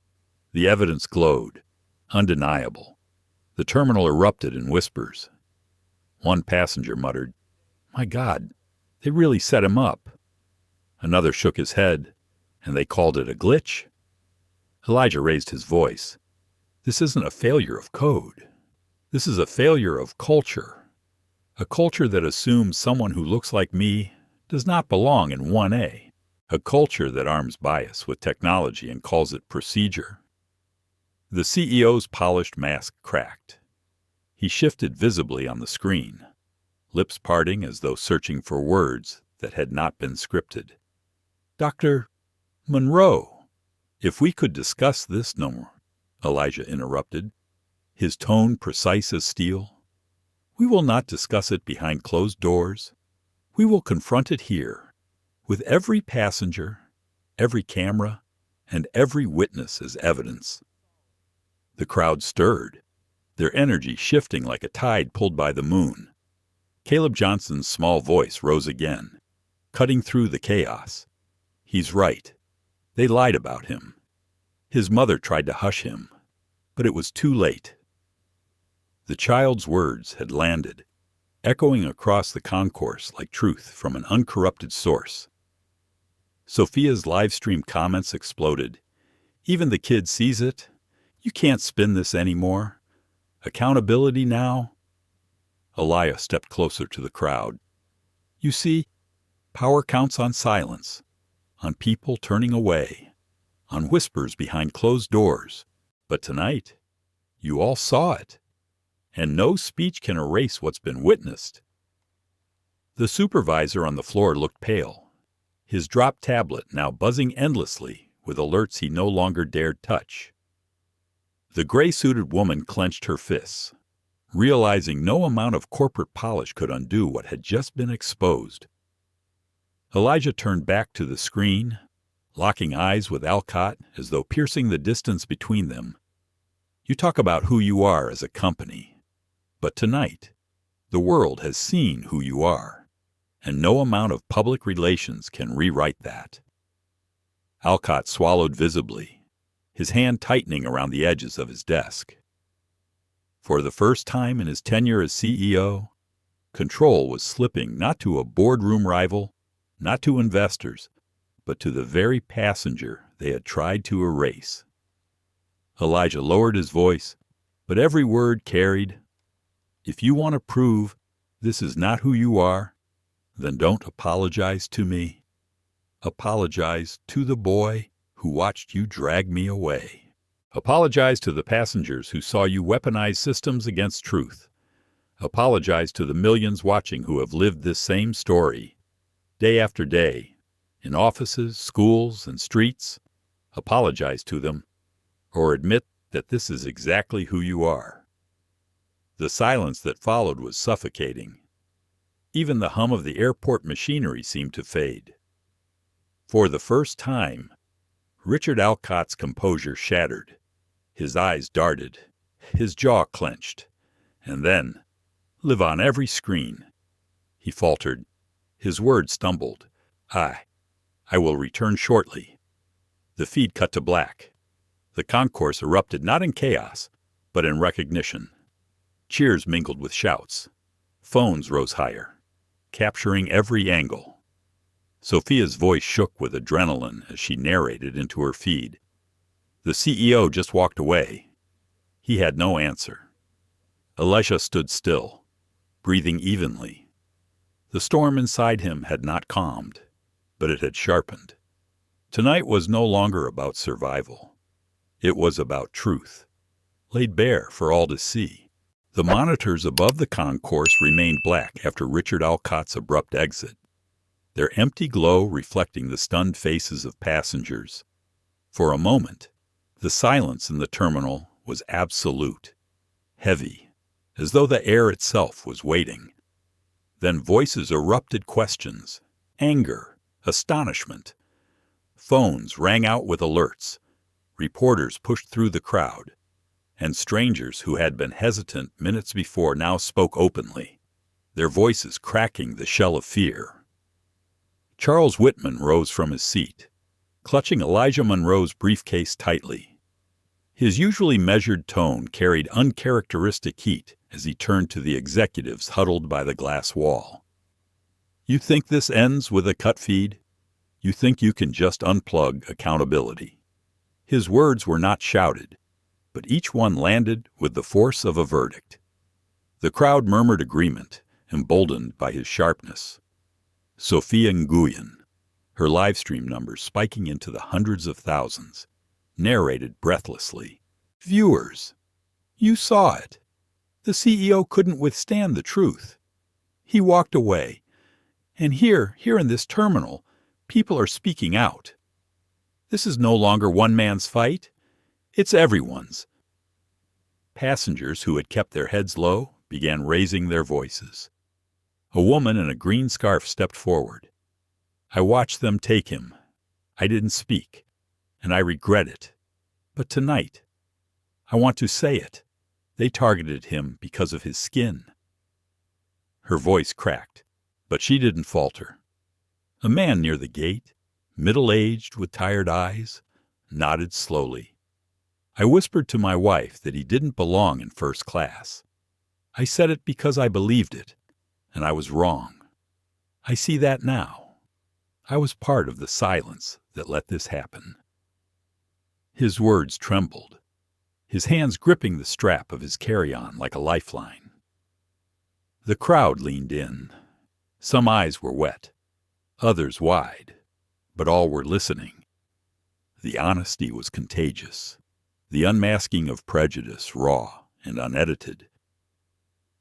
The evidence glowed. Undeniable. The terminal erupted in whispers. One passenger muttered, "My God, they really set him up." Another shook his head, and they called it a glitch. Elijah raised his voice. This isn't a failure of code. This is a failure of culture. A culture that assumes someone who looks like me does not belong in 1A. A culture that arms bias with technology and calls it procedure. The CEO's polished mask cracked. He shifted visibly on the screen, lips parting as though searching for words that had not been scripted. "Dr. Monroe, if we could discuss this no more," Elijah interrupted, his tone precise as steel. "We will not discuss it behind closed doors. We will confront it here, with every passenger, every camera, and every witness as evidence." The crowd stirred, their energy shifting like a tide pulled by the moon. Caleb Johnson's small voice rose again, cutting through the chaos. He's right. They lied about him. His mother tried to hush him, but it was too late. The child's words had landed, echoing across the concourse like truth from an uncorrupted source. Sophia's live stream comments exploded. "Even the kid sees it. You can't spin this anymore. Accountability now?" Elijah stepped closer to the crowd. "You see, power counts on silence, on people turning away, on whispers behind closed doors. But tonight, you all saw it, and no speech can erase what's been witnessed." The supervisor on the floor looked pale, his dropped tablet now buzzing endlessly with alerts he no longer dared touch. The gray-suited woman clenched her fists, realizing no amount of corporate polish could undo what had just been exposed. Elijah turned back to the screen, locking eyes with Alcott as though piercing the distance between them. "You talk about who you are as a company, but tonight, the world has seen who you are, and no amount of public relations can rewrite that." Alcott swallowed visibly, his hand tightening around the edges of his desk. For the first time in his tenure as CEO, control was slipping not to a boardroom rival, not to investors, but to the very passenger they had tried to erase. Elijah lowered his voice, but every word carried, "If you want to prove this is not who you are, then don't apologize to me. Apologize to the boy who watched you drag me away. Apologize to the passengers who saw you weaponize systems against truth. Apologize to the millions watching who have lived this same story, day after day, in offices, schools, and streets. Apologize to them, or admit that this is exactly who you are." The silence that followed was suffocating. Even the hum of the airport machinery seemed to fade. For the first time, Richard Alcott's composure shattered. His eyes darted, his jaw clenched, and then, "Live on every screen," he faltered. His words stumbled. I will return shortly." The feed cut to black. The concourse erupted not in chaos, but in recognition. Cheers mingled with shouts. Phones rose higher, capturing every angle. Sophia's voice shook with adrenaline as she narrated into her feed. The CEO just walked away. He had no answer. Elijah stood still, breathing evenly. The storm inside him had not calmed, but it had sharpened. Tonight was no longer about survival. It was about truth, laid bare for all to see. The monitors above the concourse remained black after Richard Alcott's abrupt exit, their empty glow reflecting the stunned faces of passengers. For a moment, the silence in the terminal was absolute, heavy, as though the air itself was waiting. Then voices erupted questions, anger, astonishment. Phones rang out with alerts. Reporters pushed through the crowd, and strangers who had been hesitant minutes before now spoke openly, their voices cracking the shell of fear. Charles Whitman rose from his seat, clutching Elijah Monroe's briefcase tightly. His usually measured tone carried uncharacteristic heat as he turned to the executives huddled by the glass wall. "You think this ends with a cut feed? You think you can just unplug accountability?" His words were not shouted, but each one landed with the force of a verdict. The crowd murmured agreement, emboldened by his sharpness. Sophia Nguyen, her live stream numbers spiking into the hundreds of thousands, narrated breathlessly. "Viewers, you saw it. The CEO couldn't withstand the truth. He walked away. And here in this terminal, people are speaking out. This is no longer one man's fight. It's everyone's." Passengers who had kept their heads low began raising their voices. A woman in a green scarf stepped forward. "I watched them take him. I didn't speak, and I regret it. But tonight, I want to say it. They targeted him because of his skin." Her voice cracked, but she didn't falter. A man near the gate, middle-aged with tired eyes, nodded slowly. "I whispered to my wife that he didn't belong in first class. I said it because I believed it, and I was wrong. I see that now. I was part of the silence that let this happen." His words trembled, his hands gripping the strap of his carry-on like a lifeline. The crowd leaned in. Some eyes were wet, others wide, but all were listening. The honesty was contagious, the unmasking of prejudice raw and unedited.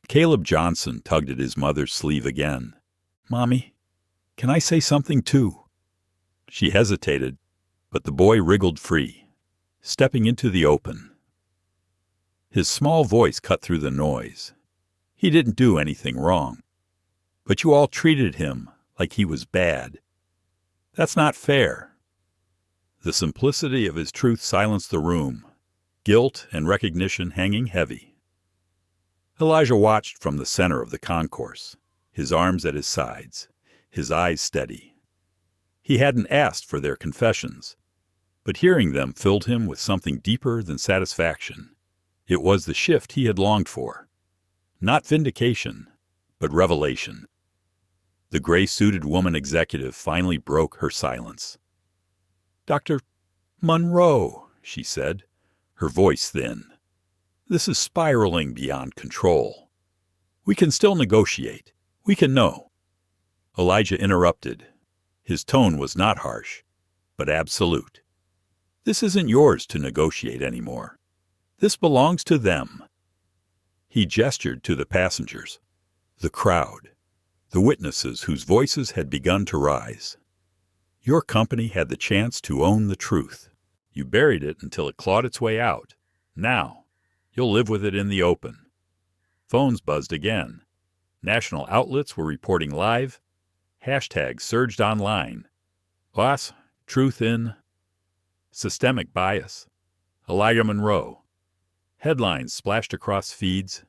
Caleb Johnson tugged at his mother's sleeve again. "Mommy, can I say something too?" She hesitated, but the boy wriggled free, stepping into the open. His small voice cut through the noise. "He didn't do anything wrong. But you all treated him like he was bad. That's not fair." The simplicity of his truth silenced the room, guilt and recognition hanging heavy. Elijah watched from the center of the concourse, his arms at his sides, his eyes steady. He hadn't asked for their confessions, but hearing them filled him with something deeper than satisfaction. It was the shift he had longed for. Not vindication, but revelation. The gray-suited woman executive finally broke her silence. "Dr. Monroe," she said, her voice thin, "this is spiraling beyond control. We can still negotiate. We can know." Elijah interrupted. His tone was not harsh, but absolute. "This isn't yours to negotiate anymore. This belongs to them." He gestured to the passengers, the crowd, the witnesses whose voices had begun to rise. "Your company had the chance to own the truth. You buried it until it clawed its way out. Now, you'll live with it in the open." Phones buzzed again. National outlets were reporting live. Hashtags surged online. Boss, truth in systemic bias. Elijah Monroe. Headlines splashed across feeds.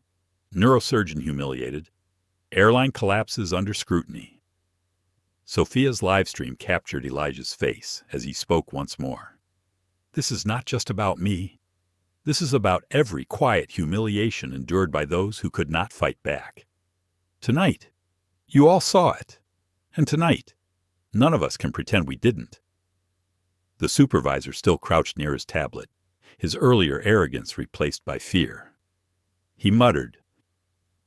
Neurosurgeon humiliated. Airline collapses under scrutiny. Sophia's live stream captured Elijah's face as he spoke once more. This is not just about me. This is about every quiet humiliation endured by those who could not fight back. Tonight, you all saw it. And tonight, none of us can pretend we didn't. The supervisor still crouched near his tablet, his earlier arrogance replaced by fear. He muttered,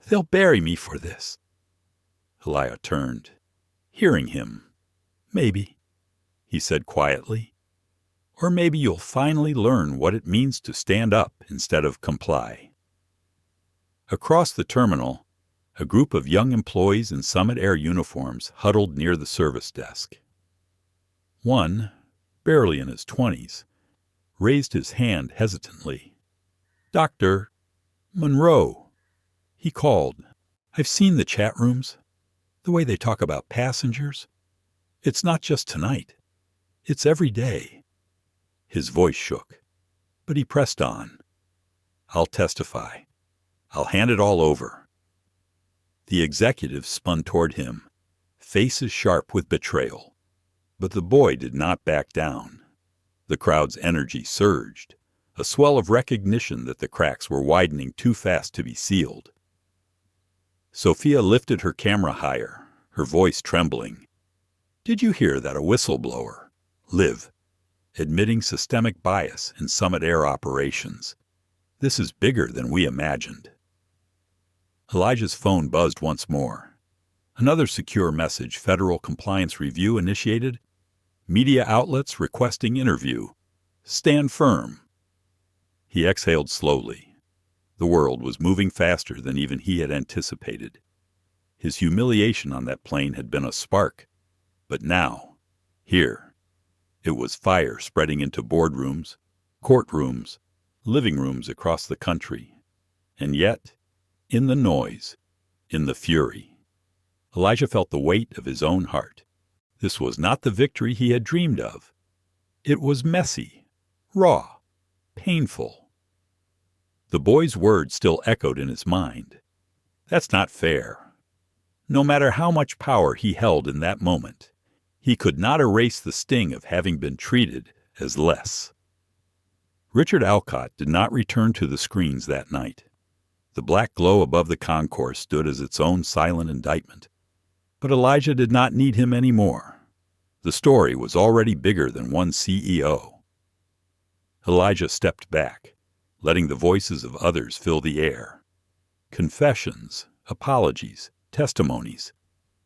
"They'll bury me for this." Elijah turned, hearing him. "Maybe," he said quietly. "Or maybe you'll finally learn what it means to stand up instead of comply." Across the terminal, a group of young employees in Summit Air uniforms huddled near the service desk. One, barely in his 20s, raised his hand hesitantly. "Dr. Monroe," he called. "I've seen the chat rooms, the way they talk about passengers. It's not just tonight. It's every day." His voice shook, but he pressed on. "I'll testify. I'll hand it all over." The executives spun toward him, faces sharp with betrayal. But the boy did not back down. The crowd's energy surged, a swell of recognition that the cracks were widening too fast to be sealed. Sophia lifted her camera higher, her voice trembling. "Did you hear that a whistleblower, Liv, admitting systemic bias in Summit Air operations? This is bigger than we imagined." Elijah's phone buzzed once more. Another secure message Federal Compliance Review initiated. Media outlets requesting interview. Stand firm. He exhaled slowly. The world was moving faster than even he had anticipated. His humiliation on that plane had been a spark. But now, here, it was fire spreading into boardrooms, courtrooms, living rooms across the country. And yet, in the noise, in the fury, Elijah felt the weight of his own heart. This was not the victory he had dreamed of. It was messy, raw, painful. The boy's words still echoed in his mind. That's not fair. No matter how much power he held in that moment, he could not erase the sting of having been treated as less. Richard Alcott did not return to the screens that night. The black glow above the concourse stood as its own silent indictment. But Elijah did not need him anymore. The story was already bigger than one CEO. Elijah stepped back, letting the voices of others fill the air. Confessions, apologies, testimonies.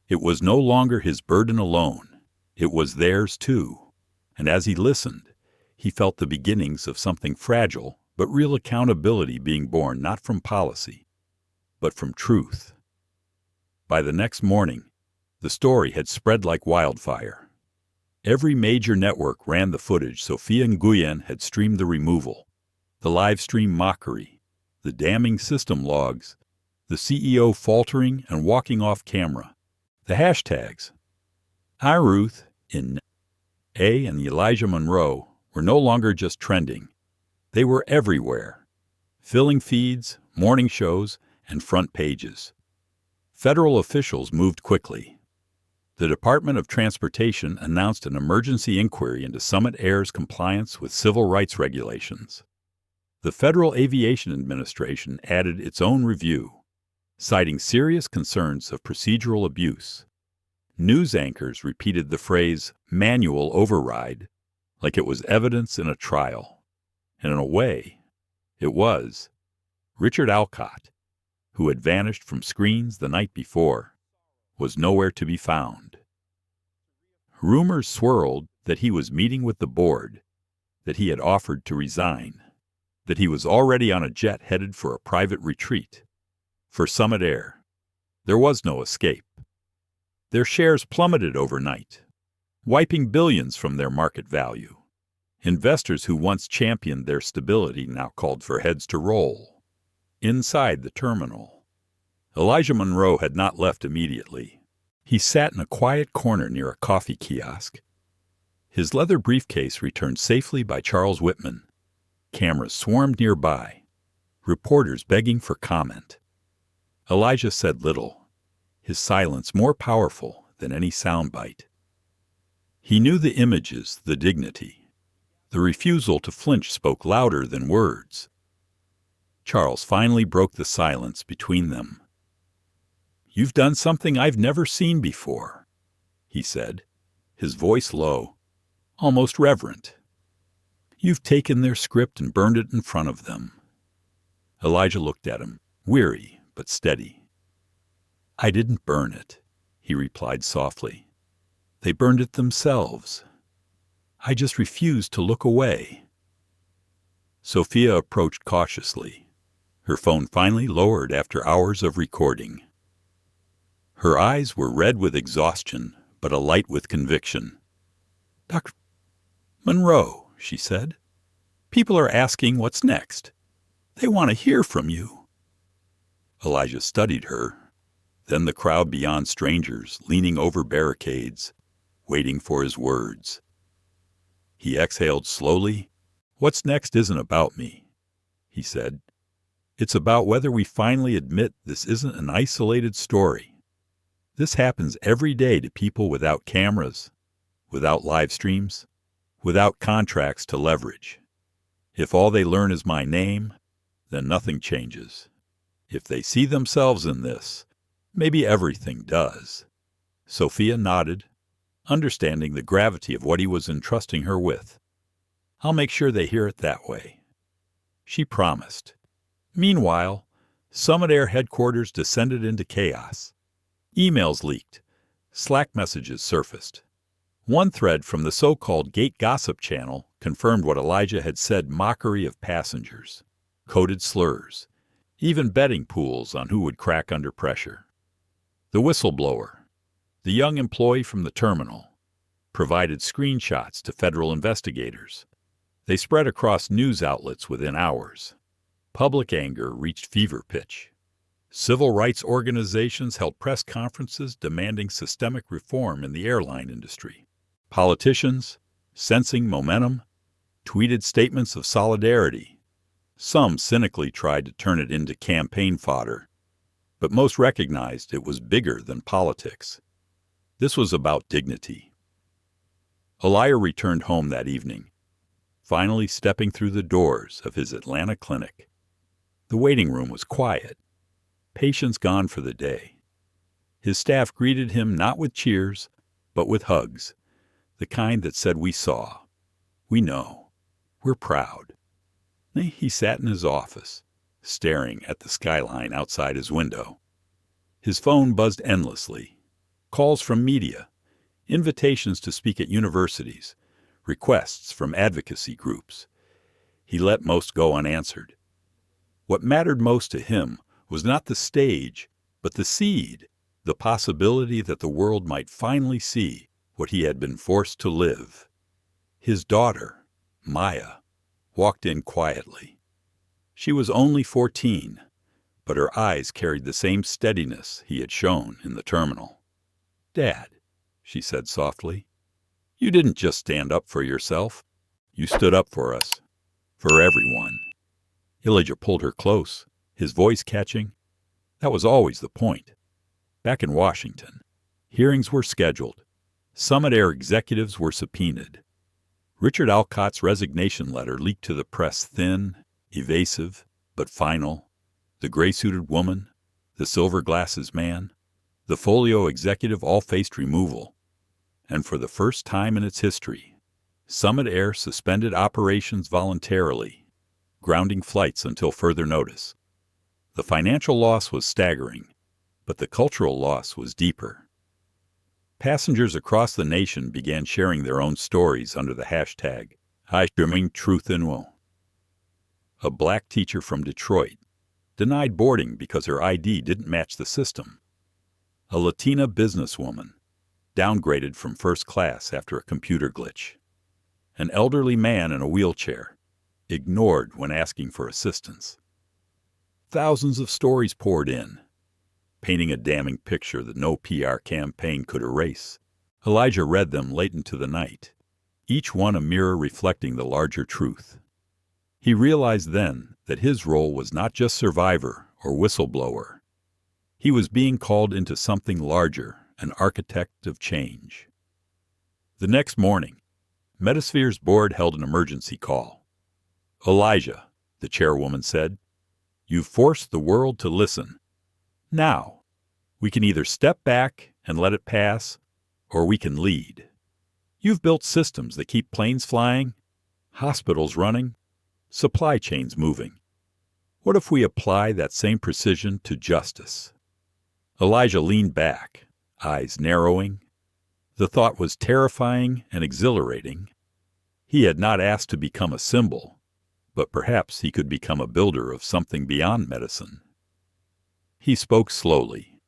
It was no longer his burden alone. It was theirs too. And as he listened, he felt the beginnings of something fragile but real accountability being born not from policy, but from truth. By the next morning, the story had spread like wildfire. Every major network ran the footage Sophia Nguyen had streamed the removal, the live stream mockery, the damning system logs, the CEO faltering and walking off camera, the hashtags. Ruth in A and Elijah Monroe were no longer just trending. They were everywhere, filling feeds, morning shows, and front pages. Federal officials moved quickly. The Department of Transportation announced an emergency inquiry into Summit Air's compliance with civil rights regulations. The Federal Aviation Administration added its own review, citing serious concerns of procedural abuse. News anchors repeated the phrase "manual override" like it was evidence in a trial. And in a way, it was. Richard Alcott, who had vanished from screens the night before, was nowhere to be found. Rumors swirled that he was meeting with the board, that he had offered to resign, that he was already on a jet headed for a private retreat. For Summit Air, there was no escape. Their shares plummeted overnight, wiping billions from their market value. Investors who once championed their stability now called for heads to roll. Inside the terminal, Elijah Monroe had not left immediately. He sat in a quiet corner near a coffee kiosk. His leather briefcase returned safely by Charles Whitman. Cameras swarmed nearby, reporters begging for comment. Elijah said little, his silence more powerful than any soundbite. He knew the images, the dignity. The refusal to flinch spoke louder than words. Charles finally broke the silence between them. "You've done something I've never seen before," he said, his voice low, almost reverent. "You've taken their script and burned it in front of them." Elijah looked at him, weary but steady. "I didn't burn it," he replied softly. "They burned it themselves. I just refused to look away." Sophia approached cautiously, her phone finally lowered after hours of recording. Her eyes were red with exhaustion, but alight with conviction. "Dr. Monroe," she said, "people are asking what's next. They want to hear from you." Elijah studied her, then the crowd beyond strangers leaning over barricades, waiting for his words. He exhaled slowly. "What's next isn't about me," he said. "It's about whether we finally admit this isn't an isolated story. This happens every day to people without cameras, without live streams, without contracts to leverage. If all they learn is my name, then nothing changes. If they see themselves in this, maybe everything does." Sophia nodded, understanding the gravity of what he was entrusting her with. "I'll make sure they hear it that way," she promised. Meanwhile, Summit Air headquarters descended into chaos. Emails leaked. Slack messages surfaced. One thread from the so-called Gate Gossip channel confirmed what Elijah had said: mockery of passengers, coded slurs, even betting pools on who would crack under pressure. The whistleblower, the young employee from the terminal, provided screenshots to federal investigators. They spread across news outlets within hours. Public anger reached fever pitch. Civil rights organizations held press conferences demanding systemic reform in the airline industry. Politicians, sensing momentum, tweeted statements of solidarity. Some cynically tried to turn it into campaign fodder, but most recognized it was bigger than politics. This was about dignity. Elijah returned home that evening, finally stepping through the doors of his Atlanta clinic. The waiting room was quiet, patients gone for the day. His staff greeted him not with cheers, but with hugs, the kind that said, "We saw, we know, we're proud." He sat in his office, staring at the skyline outside his window. His phone buzzed endlessly. Calls from media, invitations to speak at universities, requests from advocacy groups. He let most go unanswered. What mattered most to him was not the stage, but the seed, the possibility that the world might finally see what he had been forced to live. His daughter, Maya, walked in quietly. She was only 14, but her eyes carried the same steadiness he had shown in the terminal. "Dad," she said softly, "you didn't just stand up for yourself. You stood up for us, for everyone." Elijah pulled her close, his voice catching. That was always the point. Back in Washington, hearings were scheduled. Summit Air executives were subpoenaed. Richard Alcott's resignation letter leaked to the press, thin, evasive, but final. The gray-suited woman, the silver glasses man, the Folio executive all faced removal. And for the first time in its history, Summit Air suspended operations voluntarily, grounding flights until further notice. The financial loss was staggering, but the cultural loss was deeper. Passengers across the nation began sharing their own stories under the hashtag #TruthInWo. A black teacher from Detroit denied boarding because her ID didn't match the system. A Latina businesswoman downgraded from first class after a computer glitch. An elderly man in a wheelchair ignored when asking for assistance. Thousands of stories poured in. painting a damning picture that no PR campaign could erase. Elijah read them late into the night, each one a mirror reflecting the larger truth. He realized then that his role was not just survivor or whistleblower. He was being called into something larger, an architect of change. The next morning, Metasphere's board held an emergency call. "Elijah," the chairwoman said, "you've forced the world to listen. Now, we can either step back and let it pass, or we can lead. You've built systems that keep planes flying, hospitals running, supply chains moving. What if we apply that same precision to justice?" Elijah leaned back, eyes narrowing. The thought was terrifying and exhilarating. He had not asked to become a symbol, but perhaps he could become a builder of something beyond medicine. He spoke slowly,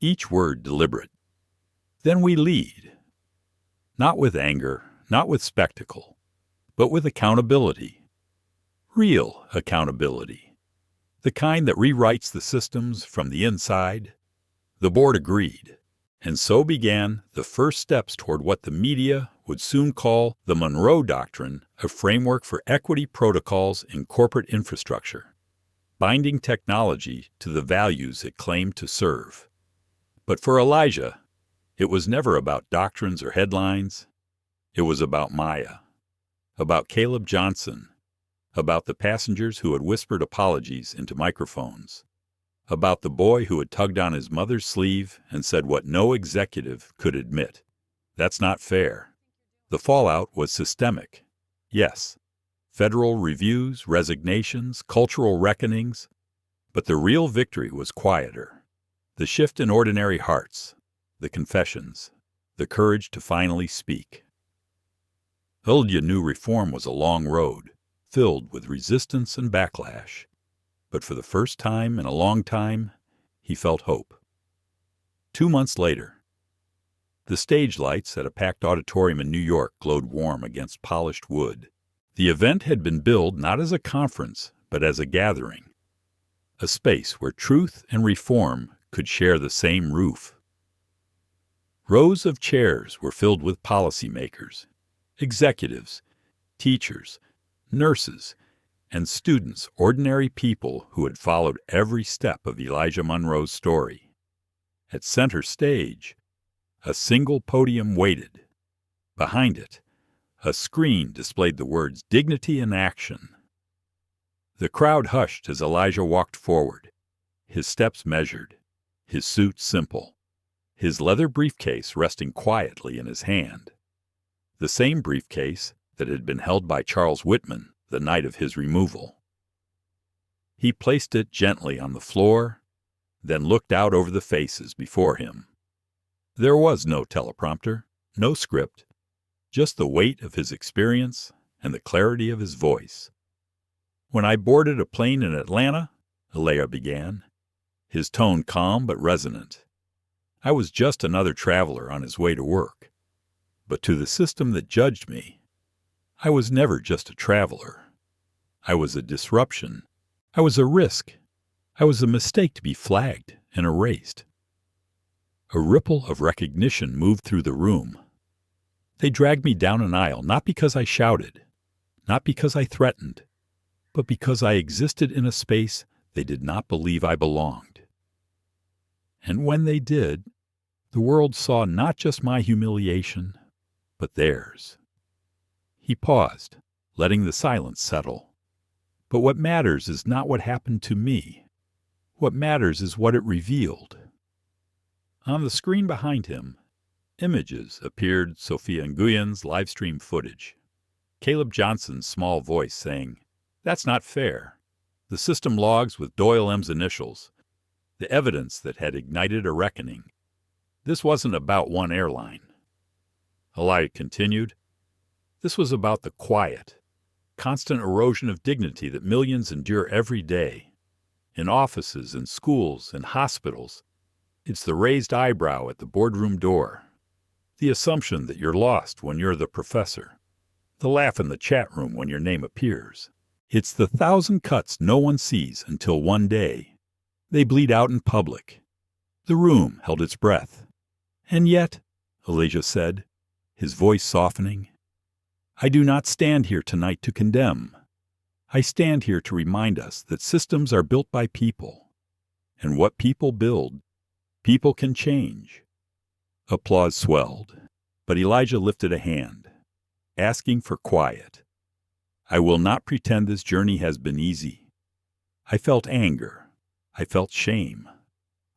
each word deliberate. "Then we lead. Not with anger, not with spectacle, but with accountability. Real accountability. The kind that rewrites the systems from the inside." The board agreed, and so began the first steps toward what the media would soon call the Monroe Doctrine, a framework for equity protocols in corporate infrastructure, binding technology to the values it claimed to serve. But for Elijah, it was never about doctrines or headlines. It was about Maya, about Caleb Johnson, about the passengers who had whispered apologies into microphones, about the boy who had tugged on his mother's sleeve and said what no executive could admit: "That's not fair." The fallout was systemic. Yes, federal reviews, resignations, cultural reckonings, but the real victory was quieter. The shift in ordinary hearts, the confessions, the courage to finally speak. Elijah knew reform was a long road, filled with resistance and backlash. But for the first time in a long time, he felt hope. 2 months later, the stage lights at a packed auditorium in New York glowed warm against polished wood. The event had been billed not as a conference, but as a gathering, a space where truth and reform could share the same roof. Rows of chairs were filled with policymakers, executives, teachers, nurses, and students, ordinary people who had followed every step of Elijah Monroe's story. At center stage, a single podium waited. Behind it, a screen displayed the words "Dignity in Action." The crowd hushed as Elijah walked forward, his steps measured, his suit simple, his leather briefcase resting quietly in his hand, the same briefcase that had been held by Charles Whitman the night of his removal. He placed it gently on the floor, then looked out over the faces before him. There was no teleprompter, no script, just the weight of his experience and the clarity of his voice. "When I boarded a plane in Atlanta," Elijah began, his tone calm but resonant, "I was just another traveler on his way to work. But to the system that judged me, I was never just a traveler. I was a disruption. I was a risk. I was a mistake to be flagged and erased." A ripple of recognition moved through the room. They dragged me down an aisle not because I shouted, not because I threatened, but because I existed in a space they did not believe I belonged. And when they did, the world saw not just my humiliation, but theirs. He paused, letting the silence settle. But what matters is not what happened to me. What matters is what it revealed. On the screen behind him, images appeared: Sophia Nguyen's live stream footage, Caleb Johnson's small voice saying, "That's not fair," the system logs with Doyle M's initials, the evidence that had ignited a reckoning. This wasn't about one airline. Elijah continued, "This was about the quiet, constant erosion of dignity that millions endure every day. In offices, in schools, in hospitals, it's the raised eyebrow at the boardroom door, the assumption that you're lost when you're the professor, the laugh in the chat room when your name appears. It's the 1,000 cuts no one sees until one day they bleed out in public. The room held its breath. "And yet," Elijah said, his voice softening, "I do not stand here tonight to condemn. I stand here to remind us that systems are built by people, and what people build, people can change." Applause swelled, but Elijah lifted a hand, asking for quiet. "I will not pretend this journey has been easy. I felt anger. I felt shame.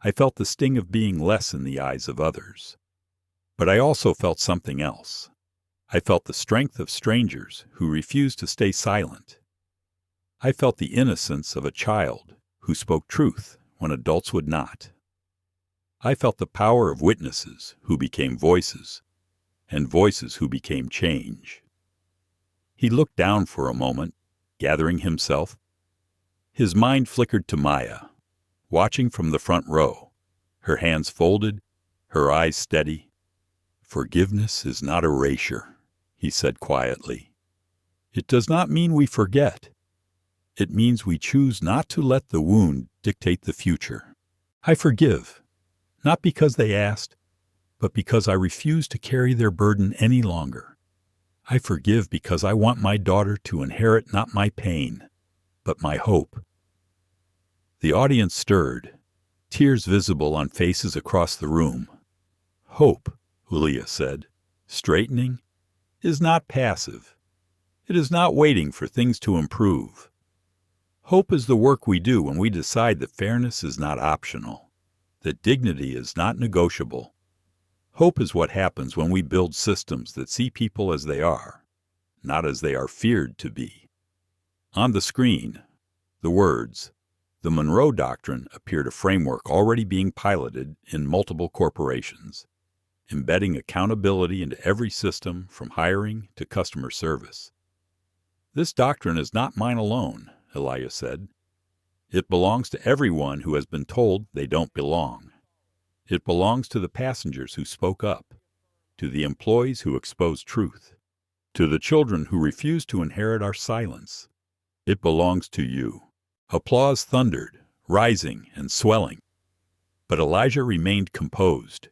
I felt the sting of being less in the eyes of others. But I also felt something else. I felt the strength of strangers who refused to stay silent. I felt the innocence of a child who spoke truth when adults would not. I felt the power of witnesses who became voices, and voices who became change." He looked down for a moment, gathering himself. His mind flickered to Maya, watching from the front row, her hands folded, her eyes steady. "Forgiveness is not erasure," he said quietly. "It does not mean we forget. It means we choose not to let the wound dictate the future. I forgive, not because they asked, but because I refuse to carry their burden any longer. I forgive because I want my daughter to inherit not my pain, but my hope." The audience stirred, tears visible on faces across the room. "Hope," Elijah said, straightening, "is not passive. It is not waiting for things to improve. Hope is the work we do when we decide that fairness is not optional, that dignity is not negotiable. Hope is what happens when we build systems that see people as they are, not as they are feared to be." On the screen, the words, "The Monroe Doctrine," appeared, a framework already being piloted in multiple corporations, embedding accountability into every system from hiring to customer service. "This doctrine is not mine alone," Elijah said. "It belongs to everyone who has been told they don't belong. It belongs to the passengers who spoke up, to the employees who exposed truth, to the children who refused to inherit our silence. It belongs to you." Applause thundered, rising and swelling. But Elijah remained composed.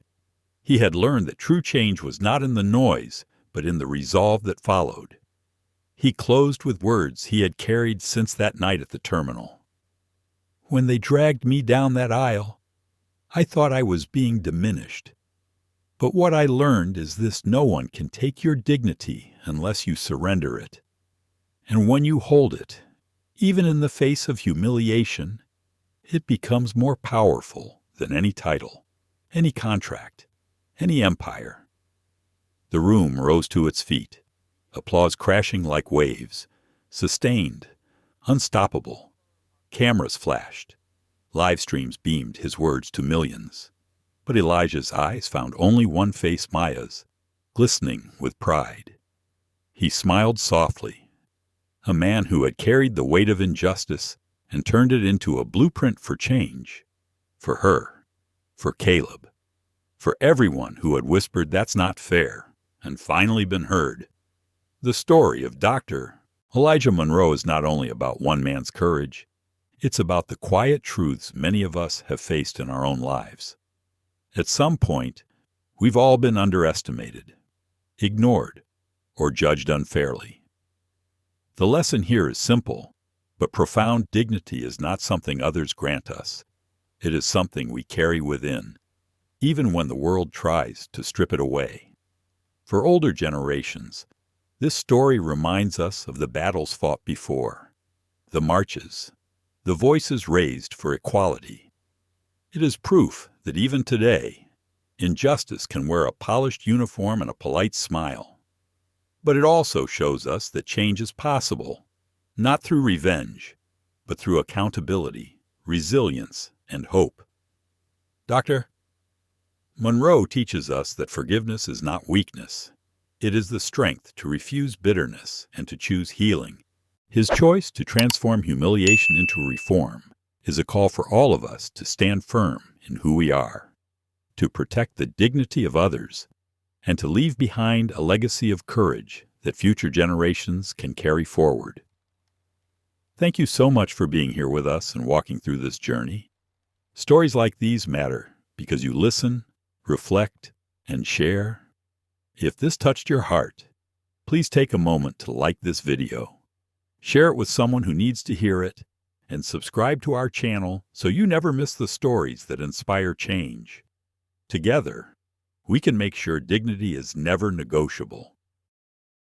He had learned that true change was not in the noise, but in the resolve that followed. He closed with words he had carried since that night at the terminal. "When they dragged me down that aisle, I thought I was being diminished. But what I learned is this: no one can take your dignity unless you surrender it. And when you hold it, even in the face of humiliation, it becomes more powerful than any title, any contract, any empire." The room rose to its feet, applause crashing like waves, sustained, unstoppable. Cameras flashed. Live streams beamed his words to millions. But Elijah's eyes found only one face, Maya's, glistening with pride. He smiled softly. A man who had carried the weight of injustice and turned it into a blueprint for change. For her, for Caleb, for everyone who had whispered that's not fair and finally been heard. The story of Dr. Elijah Monroe is not only about one man's courage, it's about the quiet truths many of us have faced in our own lives. At some point, we've all been underestimated, ignored, or judged unfairly. The lesson here is simple, but profound. Dignity is not something others grant us. It is something we carry within, even when the world tries to strip it away. For older generations, this story reminds us of the battles fought before, the marches, the voices raised for equality. It is proof that even today, injustice can wear a polished uniform and a polite smile. But it also shows us that change is possible, not through revenge, but through accountability, resilience, and hope. Dr. Monroe teaches us that forgiveness is not weakness. It is the strength to refuse bitterness and to choose healing. His choice to transform humiliation into reform is a call for all of us to stand firm in who we are, to protect the dignity of others, and to leave behind a legacy of courage that future generations can carry forward. Thank you so much for being here with us and walking through this journey. Stories like these matter because you listen, reflect, and share. If this touched your heart, please take a moment to like this video, share it with someone who needs to hear it, and subscribe to our channel so you never miss the stories that inspire change. Together, we can make sure dignity is never negotiable.